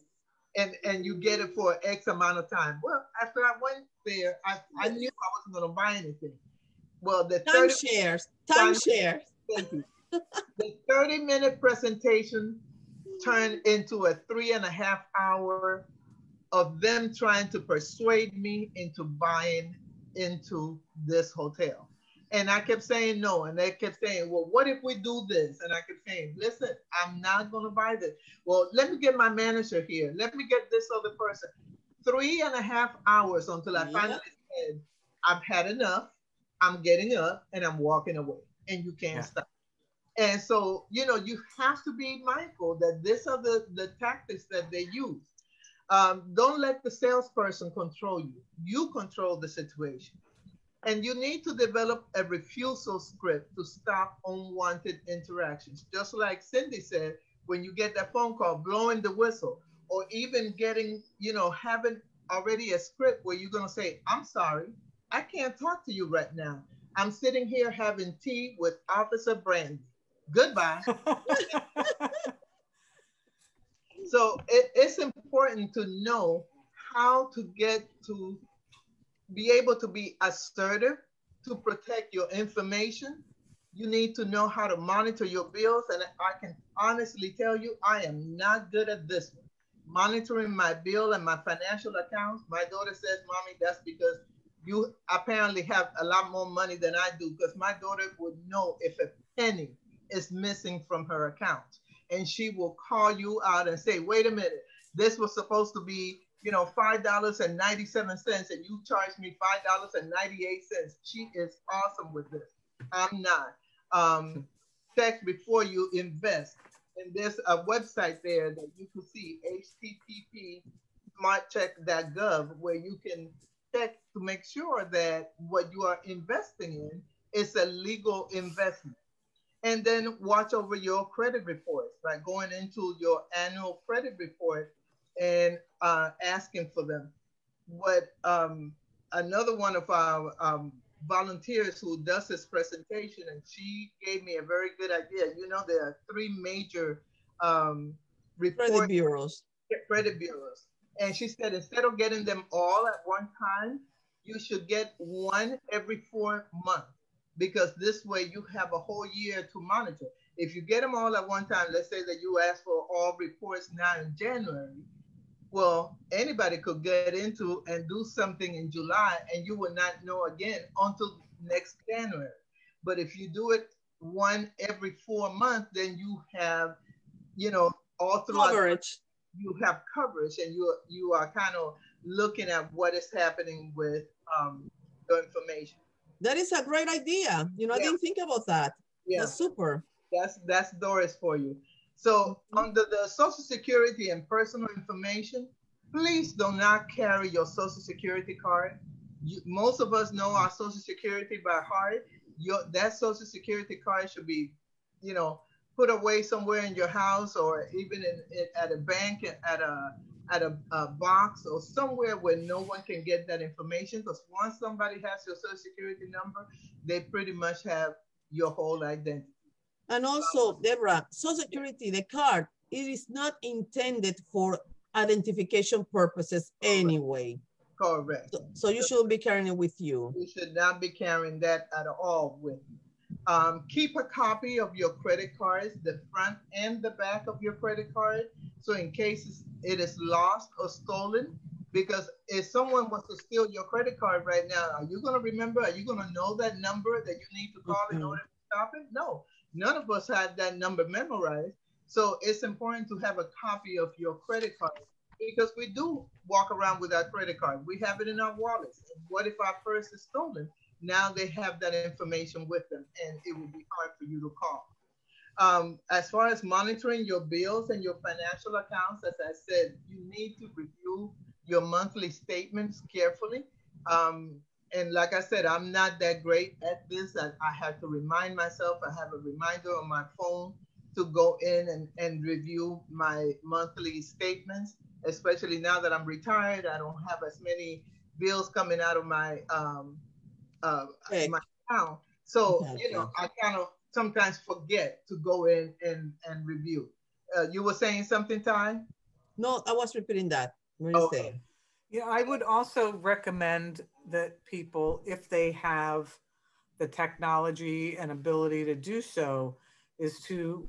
And you get it for X amount of time. Well, after I went there, I knew I wasn't going to buy anything. Well, the
timeshares.
Thank you. The 30-minute presentation turned into a 3.5 hour of them trying to persuade me into buying into this hotel. And I kept saying no. And they kept saying, well, what if we do this? And I kept saying, listen, I'm not going to buy this. Well, let me get my manager here. Let me get this other person. 3.5 hours until I finally said, I've had enough. I'm getting up and I'm walking away. And you can't stop. And so, you have to be mindful that these are the tactics that they use. Don't let the salesperson control you. You control the situation. And you need to develop a refusal script to stop unwanted interactions. Just like Cindy said, when you get that phone call, blowing the whistle, or even getting, having already a script where you're going to say, I'm sorry, I can't talk to you right now. I'm sitting here having tea with Officer Brandy. Goodbye. So it's important to know how to get to be able to be assertive, to protect your information. You need to know how to monitor your bills. And I can honestly tell you, I am not good at this one. Monitoring my bill and my financial accounts. My daughter says, Mommy, that's because you apparently have a lot more money than I do, because my daughter would know if a penny is missing from her account. And she will call you out and say, wait a minute, this was supposed to be $5.97, and you charged me $5.98. She is awesome with this. I'm not. Check before you invest. And there's a website there that you can see, http://smartcheck.gov, where you can check to make sure that what you are investing in is a legal investment. And then watch over your credit reports by going into your annual credit report and asking for them. What another one of our volunteers who does this presentation, and she gave me a very good idea. You know, there are three major
credit bureaus.
Credit bureaus. And she said, instead of getting them all at one time, you should get one every 4 months, because this way you have a whole year to monitor. If you get them all at one time, let's say that you ask for all reports now in January, well, anybody could get into and do something in July and you will not know again until next January. But if you do it one every 4 months, then you have, you know, all throughout
coverage.
You have coverage, and you are kind of looking at what is happening with your information.
That is a great idea. You know, I didn't think about that. Yeah. That's super.
That's Doris for you. So under the Social Security and personal information, please do not carry your Social Security card. Most of us know our Social Security by heart. That Social Security card should be, you know, put away somewhere in your house, or even at a bank, at a box, or somewhere where no one can get that information. Because once somebody has your Social Security number, they pretty much have your whole identity.
And also, Deborah, Social Security, the card, it is not intended for identification purposes anyway.
Correct.
So you shouldn't be carrying it with you.
You should not be carrying that at all with you. Keep a copy of your credit cards, the front and the back of your credit card. So in case it is lost or stolen, because if someone was to steal your credit card right now, are you going to remember? Are you going to know that number that you need to call in order to stop it? No, none of us have that number memorized. So it's important to have a copy of your credit card, because we do walk around with our credit card. We have it in our wallets. What if our purse is stolen? Now they have that information with them, and it will be hard for you to call. As far as monitoring your bills and your financial accounts, as I said, you need to review your monthly statements carefully. And like I said, I'm not that great at this. I have to remind myself. I have a reminder on my phone to go in and review my monthly statements, especially now that I'm retired. I don't have as many bills coming out of my my account. So, you know, I kind of sometimes forget to go in and review. You were saying something, Ty?
No, I was repeating that. What you saying?
Yeah, I would also recommend that people, if they have the technology and ability to do so, is to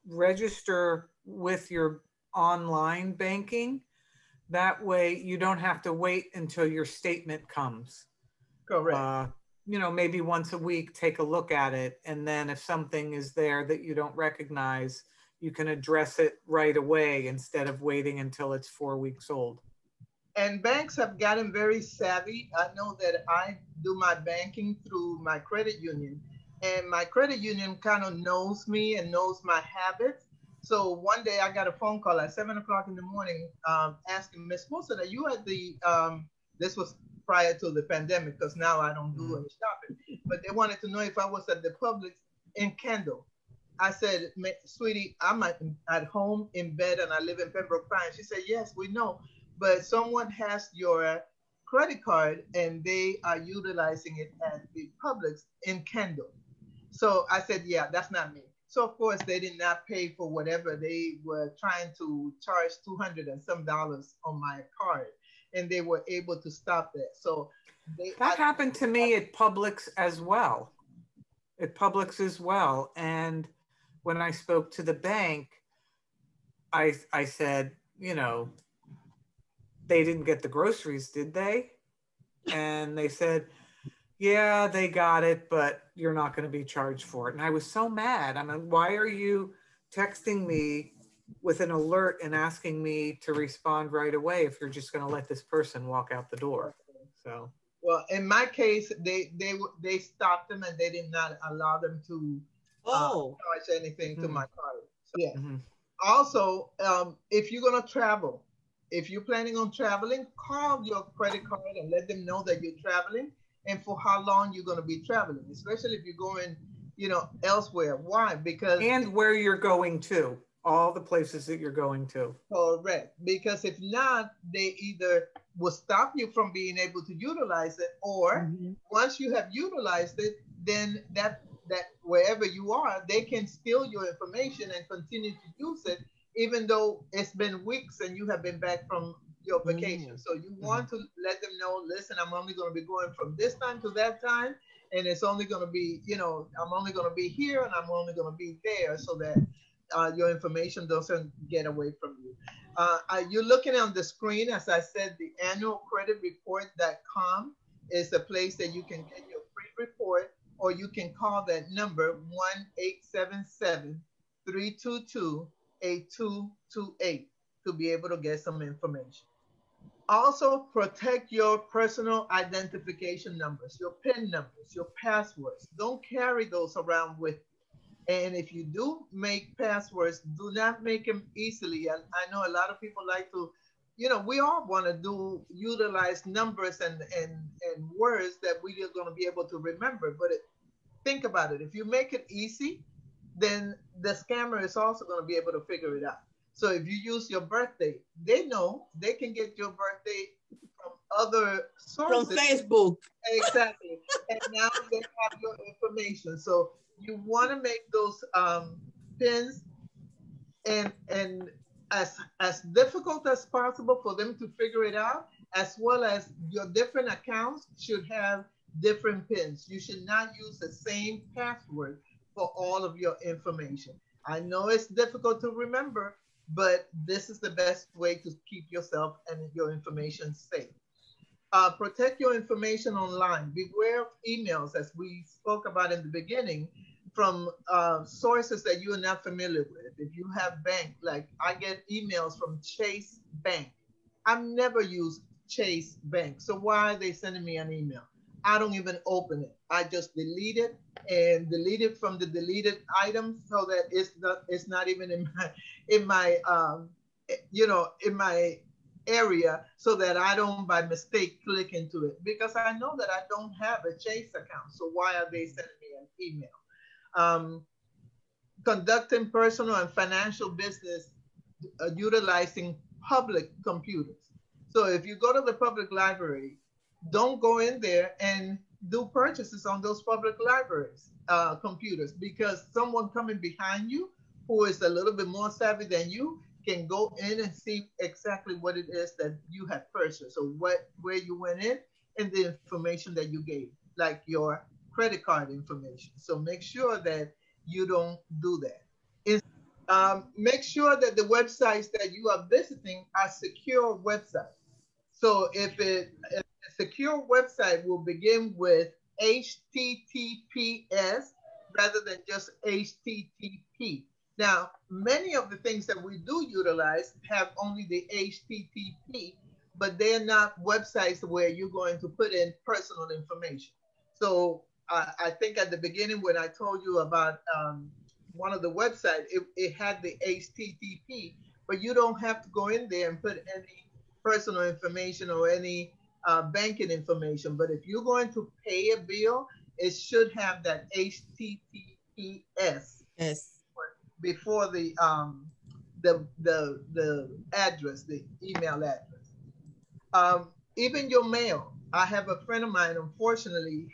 register with your online banking. That way you don't have to wait until your statement comes.
Correct.
You know, maybe once a week, take a look at it. And then if something is there that you don't recognize, you can address it right away instead of waiting until it's 4 weeks old.
And banks have gotten very savvy. I know that I do my banking through my credit union, and my credit union kind of knows me and knows my habits. So one day I got a phone call at 7 o'clock in the morning asking, Miss Wilson, are you at the, this was prior to the pandemic, because now I don't do any shopping, but they wanted to know if I was at the Publix in Kendall. I said, sweetie, I'm at home in bed and I live in Pembroke Pines. She said, yes, we know, but someone has your credit card and they are utilizing it at the Publix in Kendall. So I said, yeah, that's not me. So of course they did not pay for whatever they were trying to charge $200 and some on my card, and they were able to stop that. So
that happened to me at Publix as well. And when I spoke to the bank, I said, you know, they didn't get the groceries, did they? And they said, yeah, they got it, but you're not going to be charged for it. And I was so mad. I mean, why are you texting me with an alert and asking me to respond right away if you're just going to let this person walk out the door? So,
well, in my case, they stopped them and they did not allow them to charge anything to my card. So, yeah. Also, if you're going to travel, if you're planning on traveling, call your credit card and let them know that you're traveling and for how long you're going to be traveling, especially if you're going elsewhere. Why? Because
and where you're going to, all the places that you're going to.
Correct. Because if not, they either will stop you from being able to utilize it, or once you have utilized it, then that wherever you are, they can steal your information and continue to use it, even though it's been weeks and you have been back from your vacation. So you want to let them know, listen, I'm only going to be going from this time to that time, and it's only going to be, I'm only going to be here and I'm only going to be there, so that your information doesn't get away from you. You're looking on the screen, as I said, the annualcreditreport.com is a place that you can get your free report, or you can call that number 1-877-322-8228 to be able to get some information. Also, protect your personal identification numbers, your PIN numbers, your passwords. Don't carry those around with you. And if you do make passwords, do not make them easily. And I know a lot of people like to, we all want to utilize numbers and words that we are going to be able to remember. But think about it. If you make it easy, then the scammer is also going to be able to figure it out. So if you use your birthday, they know they can get your birthday from other sources.
From Facebook.
Exactly. And now they have your information. So you want to make those pins and as difficult as possible for them to figure it out, as well as your different accounts should have different pins. You should not use the same password for all of your information. I know it's difficult to remember, but this is the best way to keep yourself and your information safe. Protect your information online. Beware of emails, as we spoke about in the beginning, from sources that you are not familiar with. If you have bank, like I get emails from Chase Bank. I've never used Chase Bank. So why are they sending me an email? I don't even open it. I just delete it and delete it from the deleted items, so that it's not even in my area, so that I don't by mistake click into it, because I know that I don't have a Chase account. So why are they sending me an email? Conducting personal and financial business utilizing public computers. So if you go to the public library, don't go in there and do purchases on those public libraries computers, because someone coming behind you who is a little bit more savvy than you can go in and see exactly what it is that you have purchased, or where you went in, and the information that you gave, like your credit card information. So make sure that you don't do that. Make sure that the websites that you are visiting are secure websites. So if a secure website will begin with HTTPS rather than just HTTP. Now, many of the things that we do utilize have only the HTTP, but they're not websites where you're going to put in personal information. So I think at the beginning when I told you about one of the websites, it had the HTTP, but you don't have to go in there and put any personal information or any banking information. But if you're going to pay a bill, it should have that HTTPS before the address, the email address. Even your mail. I have a friend of mine, unfortunately,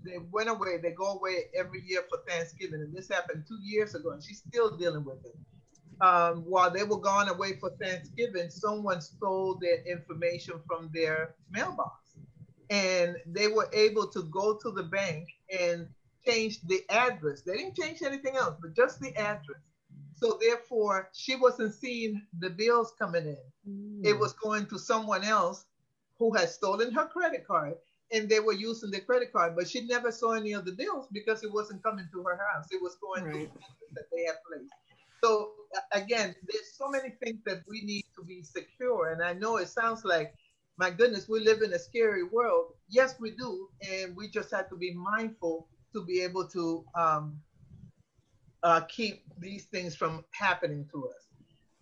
they went away. They go away every year for Thanksgiving, and this happened 2 years ago, and she's still dealing with it. While they were gone away for Thanksgiving, someone stole their information from their mailbox, and they were able to go to the bank and change the address. They didn't change anything else, but just the address. So therefore, she wasn't seeing the bills coming in. It was going to someone else who had stolen her credit card, and they were using the credit card, but she never saw any of the bills because it wasn't coming to her house. It was going to the address that they had placed. So again, there's so many things that we need to be secure. And I know it sounds like, my goodness, we live in a scary world. Yes, we do. And we just have to be mindful to be able to keep these things from happening to us.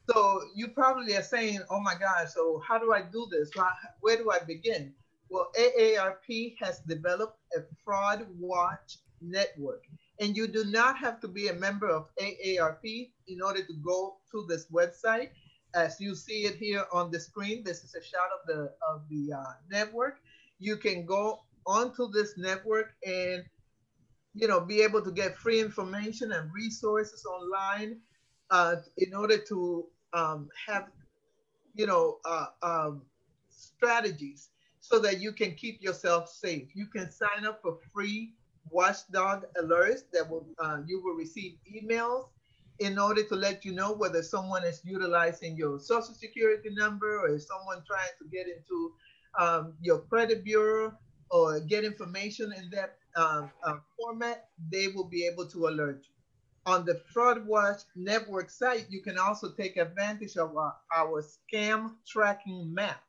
So you probably are saying, oh my gosh, so how do I do this? Where do I begin? Well, AARP has developed a fraud watch network. And you do not have to be a member of AARP in order to go to this website. As you see it here on the screen, this is a shot of the network. You can go onto this network and be able to get free information and resources online in order to have strategies so that you can keep yourself safe. You can sign up for free watchdog alerts that you will receive emails in order to let you know whether someone is utilizing your social security number, or is someone trying to get into your credit bureau or get information in that format. They will be able to alert you. On the Fraud Watch Network site, you can also take advantage of our scam tracking map,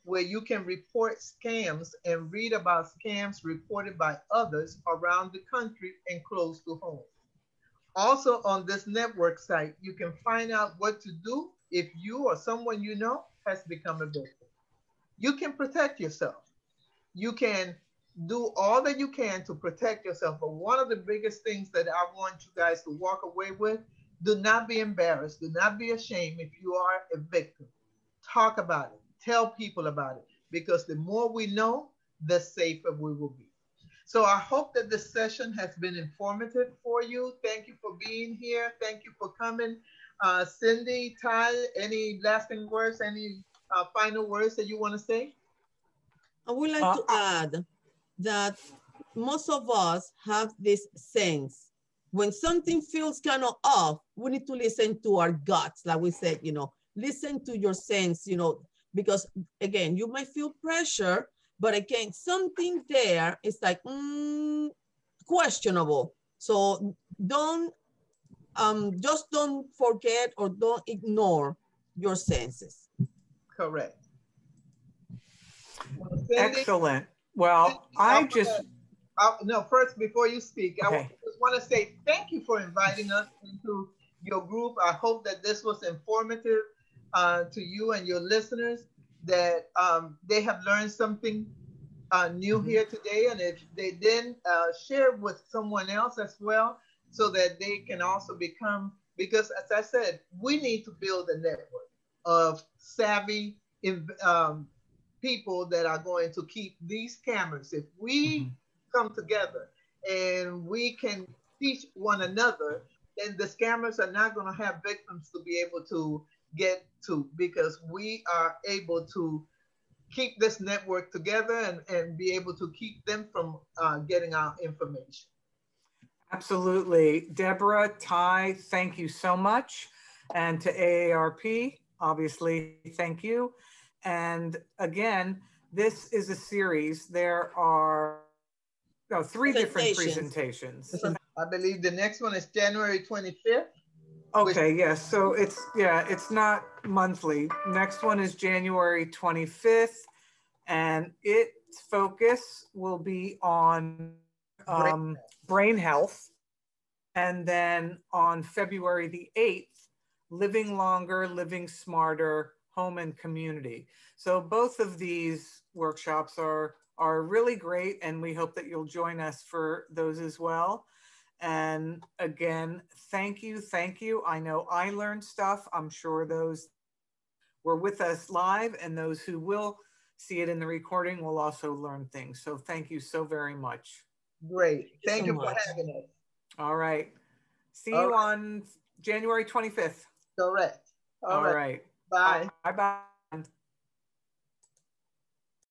where you can report scams and read about scams reported by others around the country and close to home. Also on this network site, you can find out what to do if you or someone you know has become a victim. You can protect yourself. You can do all that you can to protect yourself. But one of the biggest things that I want you guys to walk away with, do not be embarrassed. Do not be ashamed if you are a victim. Talk about it. Tell people about it, because the more we know, the safer we will be. So I hope that this session has been informative for you. Thank you for being here. Thank you for coming. Cindy, Ty, any lasting words, any final words that you want to say?
I would like to add that most of us have this sense. When something feels kind of off, we need to listen to our guts. Like we said, listen to your sense, because again, you might feel pressure, but again, something there is like questionable. So just don't forget or don't ignore your senses.
Correct. Well, Cindy,
excellent. Well,
first, before you speak,
okay.
I just want to say thank you for inviting us into your group. I hope that this was informative to you and your listeners, that they have learned something new here today. And if they didn't, share with someone else as well, so that they can also become, because as I said, we need to build a network of savvy people that are going to keep these cameras. If we come together and we can teach one another, then the scammers are not going to have victims to be able to get to, because we are able to keep this network together and be able to keep them from getting our information.
Absolutely. Deborah, Ty, thank you so much. And to AARP, obviously, thank you. And again, this is a series. There are 3 different presentations.
I believe the next one is January 25th.
Okay, yes. So it's not monthly. Next one is January 25th, and its focus will be on brain health. And then on February the 8th, Living Longer, Living Smarter, Home and Community. So both of these workshops are really great, and we hope that you'll join us for those as well. And again, thank you. I know I learned stuff. I'm sure those were with us live and those who will see it in the recording will also learn things. So thank you so very much.
Great. Thank you for having us.
All right. See you on January 25th.
Correct.
All right.
Bye.
Bye-bye.